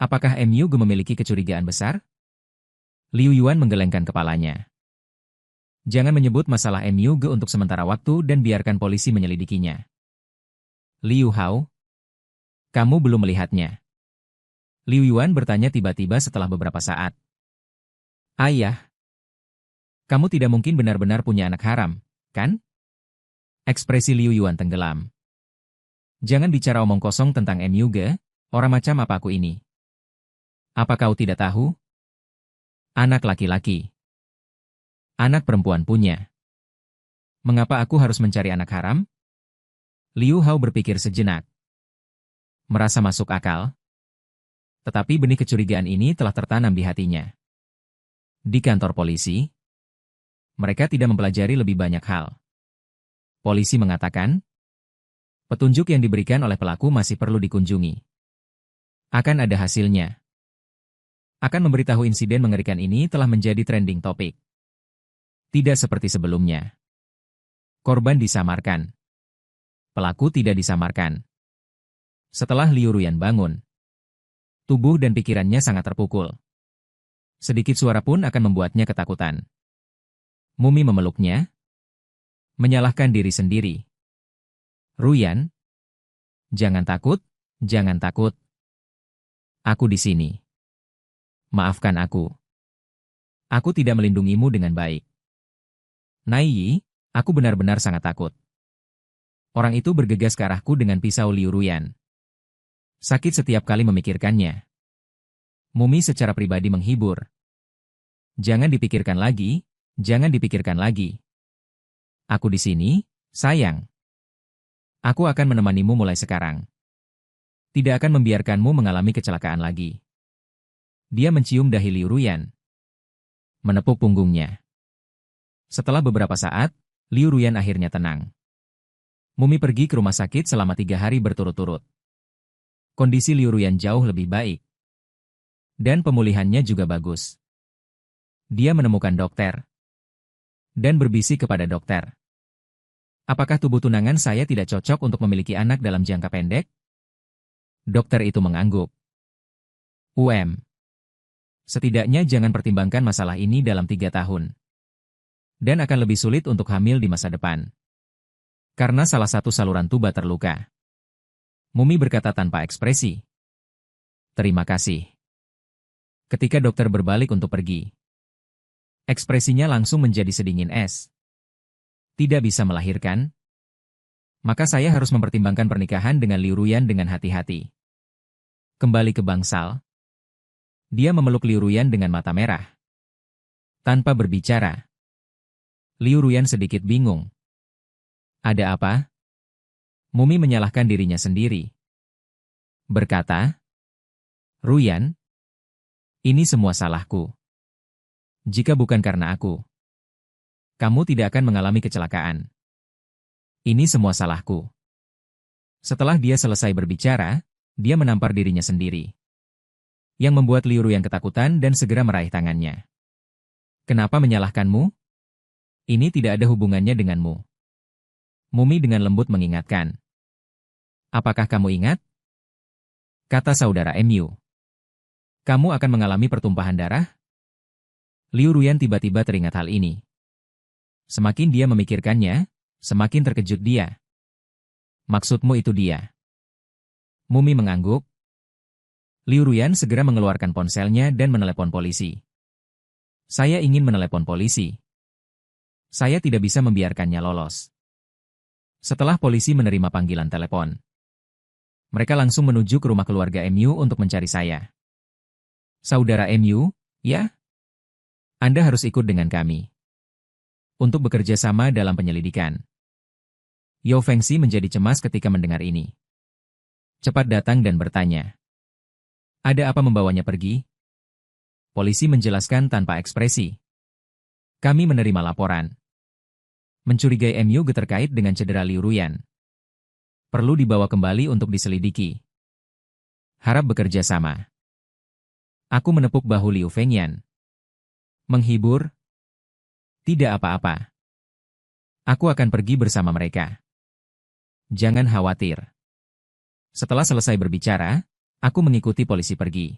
Apakah MU memiliki kecurigaan besar? Liu Yuan menggelengkan kepalanya. Jangan menyebut masalah MU untuk sementara waktu dan biarkan polisi menyelidikinya. Liu Hao, kamu belum melihatnya. Liu Yuan bertanya tiba-tiba setelah beberapa saat. Ayah, kamu tidak mungkin benar-benar punya anak haram, kan? Ekspresi Liu Yuan tenggelam. Jangan bicara omong kosong tentang MU, orang macam apa aku ini? Apa kau tidak tahu? Anak laki-laki. Anak perempuan punya. Mengapa aku harus mencari anak haram? Liu Hao berpikir sejenak. Merasa masuk akal. Tetapi benih kecurigaan ini telah tertanam di hatinya. Di kantor polisi, mereka tidak mempelajari lebih banyak hal. Polisi mengatakan, petunjuk yang diberikan oleh pelaku masih perlu dikunjungi. Akan ada hasilnya. Akan memberitahu insiden mengerikan ini telah menjadi trending topik. Tidak seperti sebelumnya. Korban disamarkan. Pelaku tidak disamarkan. Setelah Liu Ruyan bangun, tubuh dan pikirannya sangat terpukul. Sedikit suara pun akan membuatnya ketakutan. Mumi memeluknya, menyalahkan diri sendiri. Ruyan, jangan takut, jangan takut. Aku di sini. Maafkan aku. Aku tidak melindungimu dengan baik. Naiyi, aku benar-benar sangat takut. Orang itu bergegas ke arahku dengan pisau Liu Ruyan. Sakit setiap kali memikirkannya. Mumi secara pribadi menghibur. Jangan dipikirkan lagi, jangan dipikirkan lagi. Aku di sini, sayang. Aku akan menemanimu mulai sekarang. Tidak akan membiarkanmu mengalami kecelakaan lagi. Dia mencium dahi Liu Ruyan. Menepuk punggungnya. Setelah beberapa saat, Liu Ruyan akhirnya tenang. Mumi pergi ke rumah sakit selama 3 hari berturut-turut. Kondisi Liu Ruyan jauh lebih baik. Dan pemulihannya juga bagus. Dia menemukan dokter. Dan berbisik kepada dokter. Apakah tubuh tunangan saya tidak cocok untuk memiliki anak dalam jangka pendek? Dokter itu mengangguk. Setidaknya jangan pertimbangkan masalah ini dalam 3 tahun. Dan akan lebih sulit untuk hamil di masa depan. Karena salah satu saluran tuba terluka. Mumi berkata tanpa ekspresi. Terima kasih. Ketika dokter berbalik untuk pergi, ekspresinya langsung menjadi sedingin es. Tidak bisa melahirkan? Maka saya harus mempertimbangkan pernikahan dengan Liu Ruyan dengan hati-hati. Kembali ke bangsal. Dia memeluk Liu Ruyan dengan mata merah. Tanpa berbicara. Liu Ruyan sedikit bingung. Ada apa? Mumi menyalahkan dirinya sendiri. Berkata, Ruyan, ini semua salahku. Jika bukan karena aku, kamu tidak akan mengalami kecelakaan. Ini semua salahku. Setelah dia selesai berbicara, dia menampar dirinya sendiri. Yang membuat Liu Ruyan ketakutan dan segera meraih tangannya. Kenapa menyalahkanmu? Ini tidak ada hubungannya denganmu. Mumi dengan lembut mengingatkan. Apakah kamu ingat? Kata saudara MU. Kamu akan mengalami pertumpahan darah? Liu Ruyan tiba-tiba teringat hal ini. Semakin dia memikirkannya, semakin terkejut dia. Maksudmu itu dia? Mumi mengangguk. Liu Ruyan segera mengeluarkan ponselnya dan menelepon polisi. Saya ingin menelepon polisi. Saya tidak bisa membiarkannya lolos. Setelah polisi menerima panggilan telepon, mereka langsung menuju ke rumah keluarga MU untuk mencari saya. Saudara MU, ya? Anda harus ikut dengan kami. Untuk bekerja sama dalam penyelidikan. Yao Fengxi menjadi cemas ketika mendengar ini. Cepat datang dan bertanya. Ada apa membawanya pergi? Polisi menjelaskan tanpa ekspresi. Kami menerima laporan. Mencurigai MU terkait dengan cedera Liu Ruyan. Perlu dibawa kembali untuk diselidiki. Harap bekerja sama. Aku menepuk bahu Liu Fengyan. Menghibur? Tidak apa-apa. Aku akan pergi bersama mereka. Jangan khawatir. Setelah selesai berbicara, aku mengikuti polisi pergi.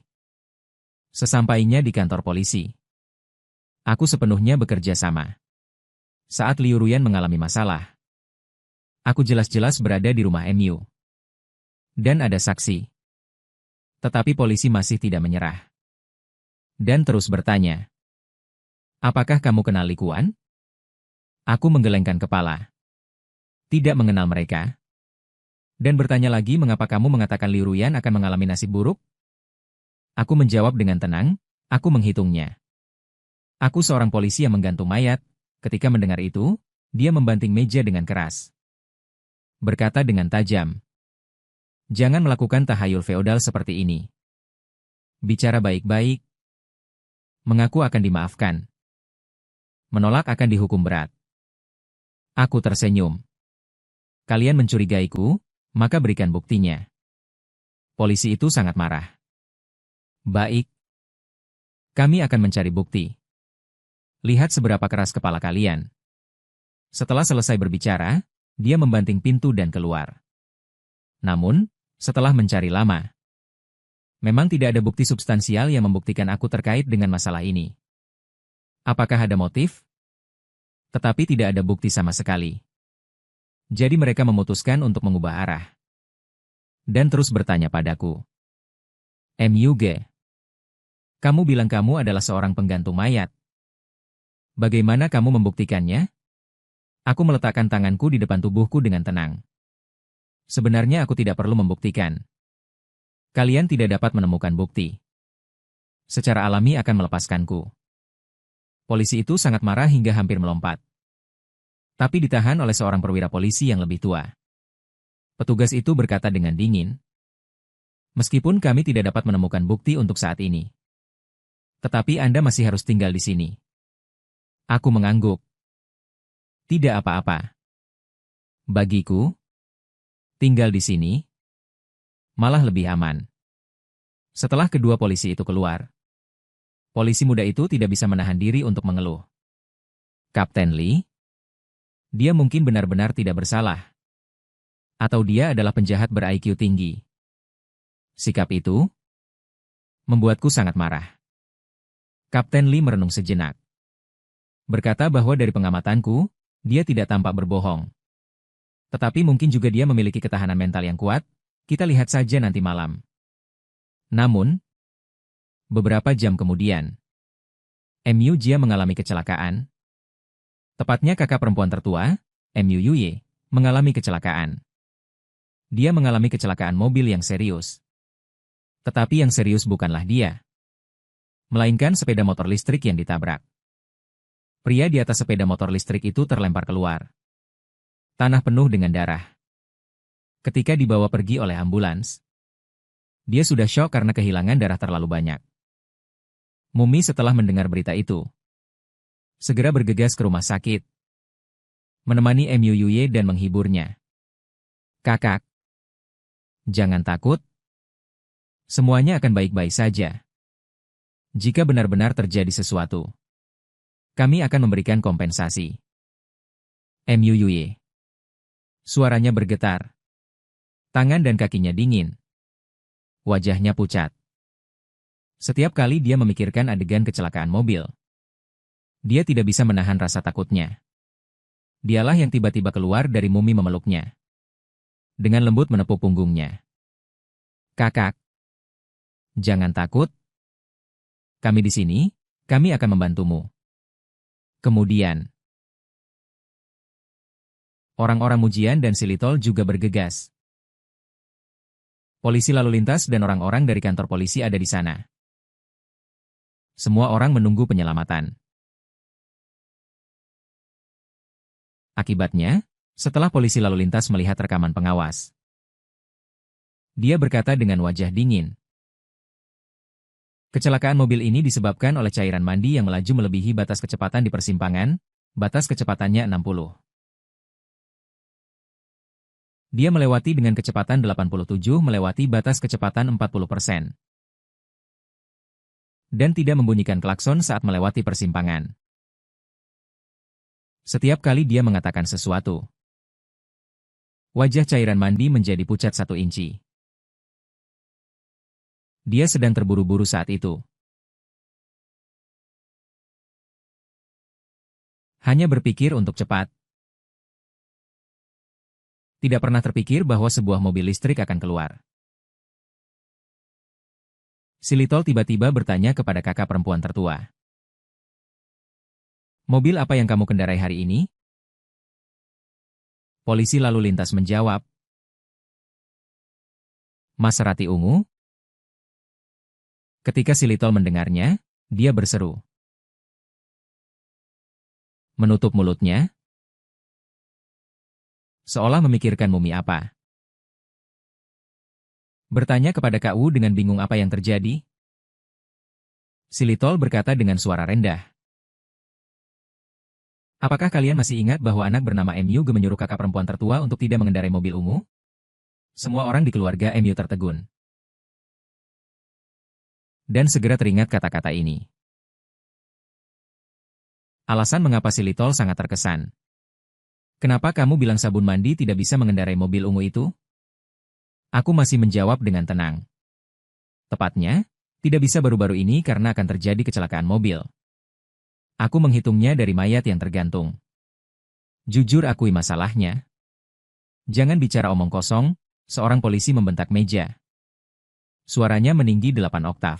Sesampainya di kantor polisi, aku sepenuhnya bekerja sama. Saat Liu Ruyan mengalami masalah, aku jelas-jelas berada di rumah MU. Dan ada saksi. Tetapi polisi masih tidak menyerah. Dan terus bertanya, apakah kamu kenal Li Kuan? Aku menggelengkan kepala. Tidak mengenal mereka. Dan bertanya lagi mengapa kamu mengatakan Liu Ruyan akan mengalami nasib buruk? Aku menjawab dengan tenang, aku menghitungnya. Aku seorang polisi yang menggantung mayat. Ketika mendengar itu, dia membanting meja dengan keras. Berkata dengan tajam, jangan melakukan tahayul feodal seperti ini. Bicara baik-baik. Mengaku akan dimaafkan. Menolak akan dihukum berat. Aku tersenyum. Kalian mencurigaiku, maka berikan buktinya. Polisi itu sangat marah. Baik. Kami akan mencari bukti. Lihat seberapa keras kepala kalian. Setelah selesai berbicara, dia membanting pintu dan keluar. Namun, setelah mencari lama, memang tidak ada bukti substansial yang membuktikan aku terkait dengan masalah ini. Apakah ada motif? Tetapi tidak ada bukti sama sekali. Jadi mereka memutuskan untuk mengubah arah. Dan terus bertanya padaku. MUG, kamu bilang kamu adalah seorang penggantung mayat. Bagaimana kamu membuktikannya? Aku meletakkan tanganku di depan tubuhku dengan tenang. Sebenarnya aku tidak perlu membuktikan. Kalian tidak dapat menemukan bukti. Secara alami akan melepaskanku. Polisi itu sangat marah hingga hampir melompat. Tapi ditahan oleh seorang perwira polisi yang lebih tua. Petugas itu berkata dengan dingin, meskipun kami tidak dapat menemukan bukti untuk saat ini. Tetapi Anda masih harus tinggal di sini. Aku mengangguk. Tidak apa-apa. Bagiku, tinggal di sini malah lebih aman. Setelah kedua polisi itu keluar, polisi muda itu tidak bisa menahan diri untuk mengeluh. Kapten Lee? Dia mungkin benar-benar tidak bersalah. Atau dia adalah penjahat ber-IQ tinggi. Sikap itu membuatku sangat marah. Kapten Lee merenung sejenak. Berkata bahwa dari pengamatanku, dia tidak tampak berbohong. Tetapi mungkin juga dia memiliki ketahanan mental yang kuat, kita lihat saja nanti malam. Namun, beberapa jam kemudian, MU Jia mengalami kecelakaan. Tepatnya kakak perempuan tertua, MU Yuye, mengalami kecelakaan. Dia mengalami kecelakaan mobil yang serius. Tetapi yang serius bukanlah dia, melainkan sepeda motor listrik yang ditabrak. Pria di atas sepeda motor listrik itu terlempar keluar. Tanah penuh dengan darah. Ketika dibawa pergi oleh ambulans, dia sudah syok karena kehilangan darah terlalu banyak. Mumi setelah mendengar berita itu, segera bergegas ke rumah sakit, menemani MU Yuye dan menghiburnya. Kakak, jangan takut. Semuanya akan baik-baik saja. Jika benar-benar terjadi sesuatu, kami akan memberikan kompensasi. MU Yuye. Suaranya bergetar. Tangan dan kakinya dingin. Wajahnya pucat. Setiap kali dia memikirkan adegan kecelakaan mobil, dia tidak bisa menahan rasa takutnya. Dialah yang tiba-tiba keluar dari Mumi memeluknya. Dengan lembut menepuk punggungnya. Kakak, jangan takut. Kami di sini, kami akan membantumu. Kemudian, orang-orang Mujian dan Silitol juga bergegas. Polisi lalu lintas dan orang-orang dari kantor polisi ada di sana. Semua orang menunggu penyelamatan. Akibatnya, setelah polisi lalu lintas melihat rekaman pengawas, dia berkata dengan wajah dingin. Kecelakaan mobil ini disebabkan oleh cairan mandi yang melaju melebihi batas kecepatan di persimpangan, batas kecepatannya 60 Dia melewati dengan kecepatan 87 melewati batas kecepatan 40%. Dan tidak membunyikan klakson saat melewati persimpangan. Setiap kali dia mengatakan sesuatu, wajah cairan mandi menjadi pucat 1 inci. Dia sedang terburu-buru saat itu. Hanya berpikir untuk cepat. Tidak pernah terpikir bahwa sebuah mobil listrik akan keluar. Si Little tiba-tiba bertanya kepada kakak perempuan tertua. Mobil apa yang kamu kendarai hari ini? Polisi lalu lintas menjawab. Maserati ungu? Ketika si Little mendengarnya, dia berseru. Menutup mulutnya, seolah memikirkan mumi apa. Bertanya kepada Kak Wu dengan bingung apa yang terjadi. Si Little berkata dengan suara rendah. Apakah kalian masih ingat bahwa anak bernama MU menyuruh kakak perempuan tertua untuk tidak mengendarai mobil ungu? Semua orang di keluarga MU tertegun. Dan segera teringat kata-kata ini. Alasan mengapa si Little sangat terkesan. Kenapa kamu bilang sabun mandi tidak bisa mengendarai mobil ungu itu? Aku masih menjawab dengan tenang. Tepatnya, tidak bisa baru-baru ini karena akan terjadi kecelakaan mobil. Aku menghitungnya dari mayat yang tergantung. Jujur akui masalahnya. Jangan bicara omong kosong, seorang polisi membentak meja. Suaranya meninggi 8 oktav.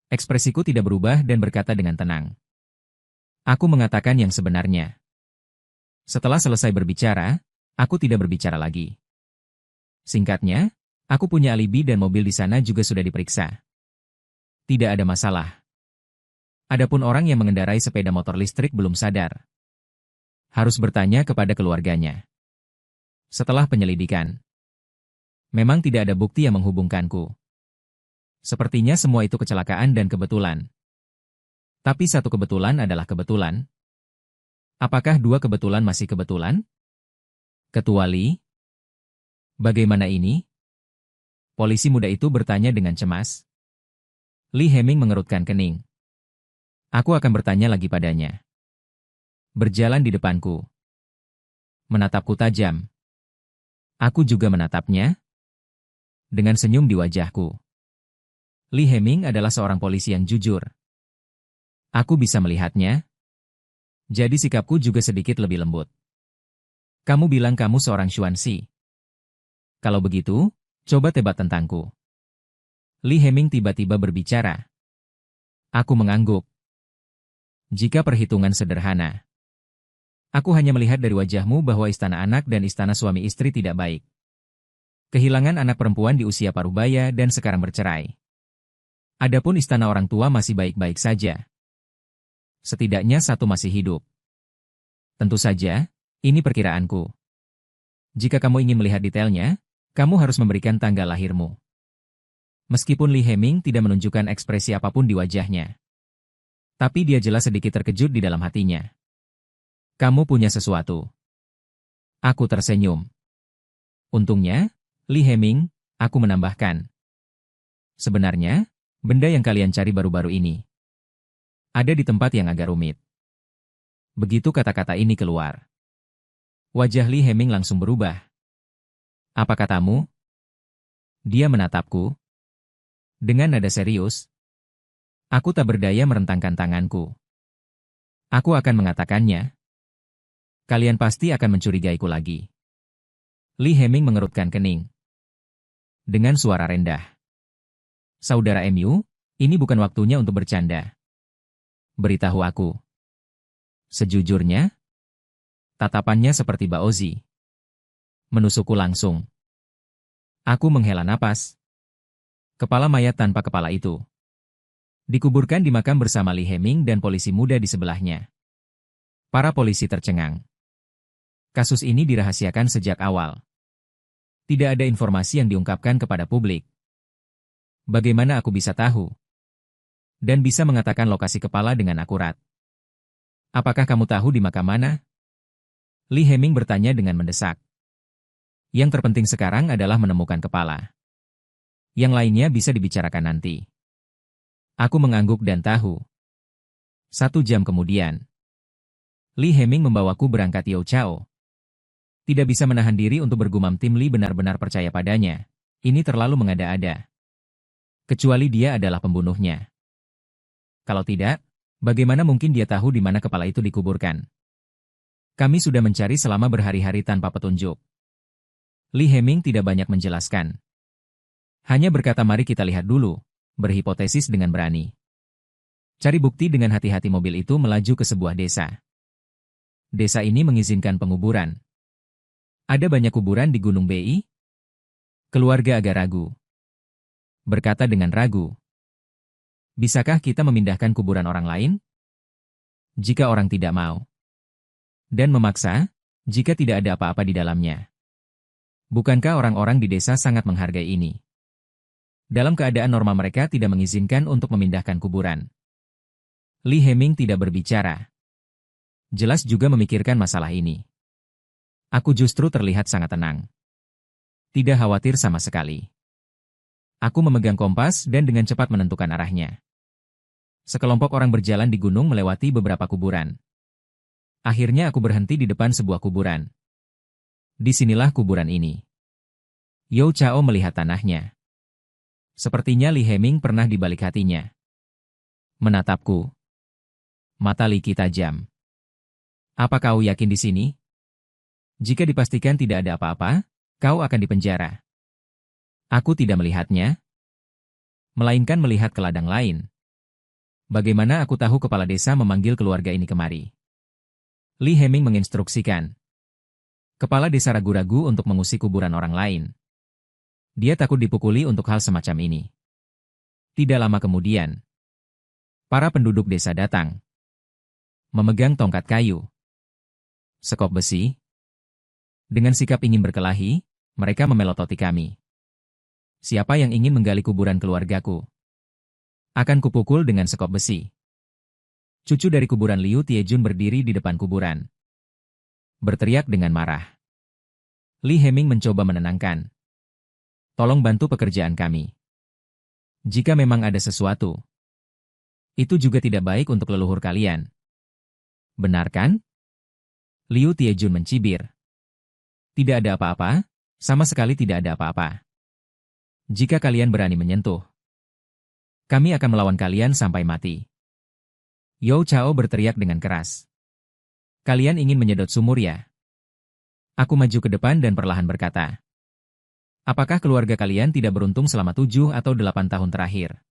Ekspresiku tidak berubah dan berkata dengan tenang. Aku mengatakan yang sebenarnya. Setelah selesai berbicara, aku tidak berbicara lagi. Singkatnya, aku punya alibi dan mobil di sana juga sudah diperiksa. Tidak ada masalah. Adapun orang yang mengendarai sepeda motor listrik belum sadar. Harus bertanya kepada keluarganya. Setelah penyelidikan, memang tidak ada bukti yang menghubungkanku. Sepertinya semua itu kecelakaan dan kebetulan. Tapi satu kebetulan adalah kebetulan. Apakah 2 kebetulan masih kebetulan? Kecuali, bagaimana ini? Polisi muda itu bertanya dengan cemas. Lee Heming mengerutkan kening. Aku akan bertanya lagi padanya. Berjalan di depanku. Menatapku tajam. Aku juga menatapnya. Dengan senyum di wajahku. Lee Heming adalah seorang polisi yang jujur. Aku bisa melihatnya. Jadi sikapku juga sedikit lebih lembut. Kamu bilang kamu seorang Xuanxi. Kalau begitu, coba tebak tentangku. Lee Heming tiba-tiba berbicara. Aku mengangguk. Jika perhitungan sederhana. Aku hanya melihat dari wajahmu bahwa istana anak dan istana suami istri tidak baik. Kehilangan anak perempuan di usia parubaya dan sekarang bercerai. Adapun istana orang tua masih baik-baik saja. Setidaknya satu masih hidup. Tentu saja, ini perkiraanku. Jika kamu ingin melihat detailnya, kamu harus memberikan tanggal lahirmu. Meskipun Lee Heming tidak menunjukkan ekspresi apapun di wajahnya. Tapi dia jelas sedikit terkejut di dalam hatinya. Kamu punya sesuatu. Aku tersenyum. Untungnya, Lee Heming, aku menambahkan. Sebenarnya, benda yang kalian cari baru-baru ini ada di tempat yang agak rumit. Begitu kata-kata ini keluar. Wajah Lee Heming langsung berubah. Apa katamu? Dia menatapku. Dengan nada serius. Aku tak berdaya merentangkan tanganku. Aku akan mengatakannya. Kalian pasti akan mencurigaiku lagi. Lee Heming mengerutkan kening. Dengan suara rendah. Saudara MU, ini bukan waktunya untuk bercanda. Beritahu aku. Sejujurnya, tatapannya seperti Baozi. Menusukku langsung. Aku menghela napas. Kepala mayat tanpa kepala itu dikuburkan di makam bersama Lee Heming dan polisi muda di sebelahnya. Para polisi tercengang. Kasus ini dirahasiakan sejak awal. Tidak ada informasi yang diungkapkan kepada publik. Bagaimana aku bisa tahu? Dan bisa mengatakan lokasi kepala dengan akurat. Apakah kamu tahu di makam mana? Lee Heming bertanya dengan mendesak. Yang terpenting sekarang adalah menemukan kepala. Yang lainnya bisa dibicarakan nanti. Aku mengangguk dan tahu. 1 jam kemudian, Li Heming membawaku berangkat Yao Chao. Tidak bisa menahan diri untuk bergumam Tim Li benar-benar percaya padanya. Ini terlalu mengada-ada. Kecuali dia adalah pembunuhnya. Kalau tidak, bagaimana mungkin dia tahu di mana kepala itu dikuburkan? Kami sudah mencari selama berhari-hari tanpa petunjuk. Li Heming tidak banyak menjelaskan. Hanya berkata mari kita lihat dulu, berhipotesis dengan berani. Cari bukti dengan hati-hati mobil itu melaju ke sebuah desa. Desa ini mengizinkan penguburan. Ada banyak kuburan di Gunung Bei? Keluarga agak ragu. Berkata dengan ragu. Bisakah kita memindahkan kuburan orang lain? Jika orang tidak mau. Dan memaksa, jika tidak ada apa-apa di dalamnya. Bukankah orang-orang di desa sangat menghargai ini? Dalam keadaan normal mereka tidak mengizinkan untuk memindahkan kuburan. Li Heming tidak berbicara. Jelas juga memikirkan masalah ini. Aku justru terlihat sangat tenang. Tidak khawatir sama sekali. Aku memegang kompas dan dengan cepat menentukan arahnya. Sekelompok orang berjalan di gunung melewati beberapa kuburan. Akhirnya aku berhenti di depan sebuah kuburan. Disinilah kuburan ini. Yao Chao melihat tanahnya. Sepertinya Li Heming pernah di balik hatinya. Menatapku. Mata Li Qi tajam. Apa kau yakin di sini? Jika dipastikan tidak ada apa-apa, kau akan dipenjara. Aku tidak melihatnya, melainkan melihat ke ladang lain. Bagaimana aku tahu kepala desa memanggil keluarga ini kemari? Li Heming menginstruksikan. Kepala desa ragu-ragu untuk mengusik kuburan orang lain. Dia takut dipukuli untuk hal semacam ini. Tidak lama kemudian, para penduduk desa datang. Memegang tongkat kayu. Sekop besi. Dengan sikap ingin berkelahi, mereka memelototi kami. Siapa yang ingin menggali kuburan keluargaku? Akan kupukul dengan sekop besi. Cucu dari kuburan Liu Tiejun berdiri di depan kuburan. Berteriak dengan marah. Li Heming mencoba menenangkan. Tolong bantu pekerjaan kami. Jika memang ada sesuatu, itu juga tidak baik untuk leluhur kalian. Benar kan? Liu Tiejun mencibir. Tidak ada apa-apa, sama sekali tidak ada apa-apa. Jika kalian berani menyentuh, kami akan melawan kalian sampai mati. Yao Chao berteriak dengan keras. Kalian ingin menyedot sumur ya? Aku maju ke depan dan perlahan berkata. Apakah keluarga kalian tidak beruntung selama 7 atau 8 tahun terakhir?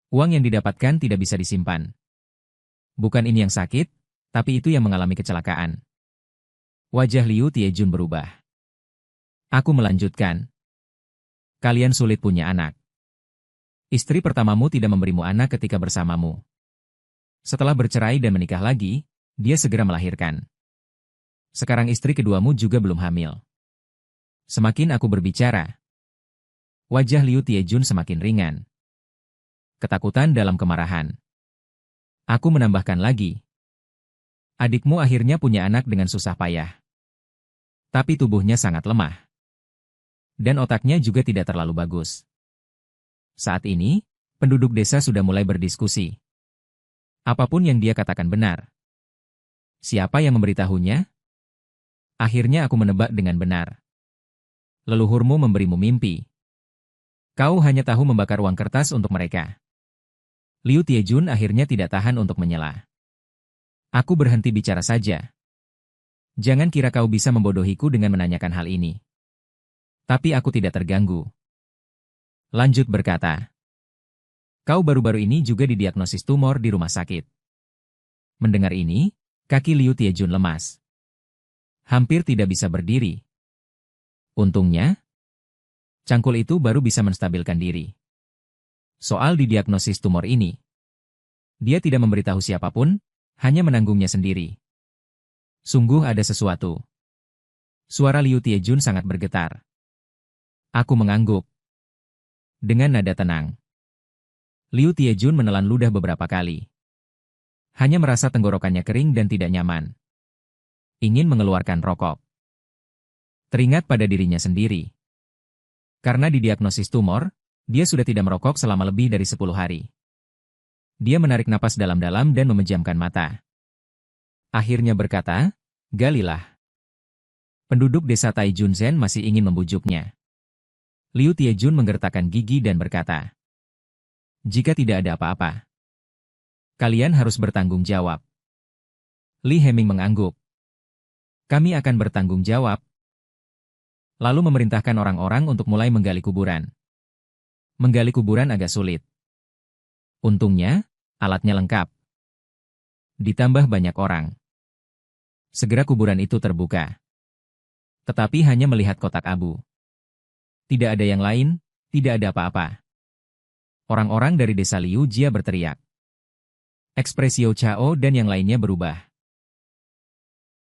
Uang yang didapatkan tidak bisa disimpan. Bukan ini yang sakit, tapi itu yang mengalami kecelakaan. Wajah Liu Tiejun berubah. Aku melanjutkan. Kalian sulit punya anak. Istri pertamamu tidak memberimu anak ketika bersamamu. Setelah bercerai dan menikah lagi, dia segera melahirkan. Sekarang istri keduamu juga belum hamil. Semakin aku berbicara, wajah Liu Tiejun semakin ringan. Ketakutan dalam kemarahan. Aku menambahkan lagi. Adikmu akhirnya punya anak dengan susah payah. Tapi tubuhnya sangat lemah. Dan otaknya juga tidak terlalu bagus. Saat ini, penduduk desa sudah mulai berdiskusi. Apapun yang dia katakan benar. Siapa yang memberitahunya? Akhirnya aku menebak dengan benar. Leluhurmu memberimu mimpi. Kau hanya tahu membakar uang kertas untuk mereka. Liu Tiejun akhirnya tidak tahan untuk menyela. Aku berhenti bicara saja. Jangan kira kau bisa membodohiku dengan menanyakan hal ini. Tapi aku tidak terganggu. Lanjut berkata. Kau baru-baru ini juga didiagnosis tumor di rumah sakit. Mendengar ini, kaki Liu Tiejun lemas. Hampir tidak bisa berdiri. Untungnya, cangkul itu baru bisa menstabilkan diri. Soal didiagnosis tumor ini, dia tidak memberitahu siapapun, hanya menanggungnya sendiri. Sungguh ada sesuatu. Suara Liu Tiejun sangat bergetar. Aku mengangguk. Dengan nada tenang. Liu Tiejun menelan ludah beberapa kali. Hanya merasa tenggorokannya kering dan tidak nyaman. Ingin mengeluarkan rokok. Teringat pada dirinya sendiri. Karena didiagnosis tumor, dia sudah tidak merokok selama lebih dari 10 hari. Dia menarik napas dalam-dalam dan memejamkan mata. Akhirnya berkata, "Galilah." Penduduk desa Taijunzen masih ingin membujuknya. Liu Tiejun menggertakkan gigi dan berkata, "Jika tidak ada apa-apa, kalian harus bertanggung jawab." Li Heming mengangguk. "Kami akan bertanggung jawab." Lalu memerintahkan orang-orang untuk mulai menggali kuburan. Menggali kuburan agak sulit. Untungnya, alatnya lengkap. Ditambah banyak orang. Segera kuburan itu terbuka. Tetapi hanya melihat kotak abu. Tidak ada yang lain, tidak ada apa-apa. Orang-orang dari desa Liu Jia berteriak. Ekspresi Chao dan yang lainnya berubah.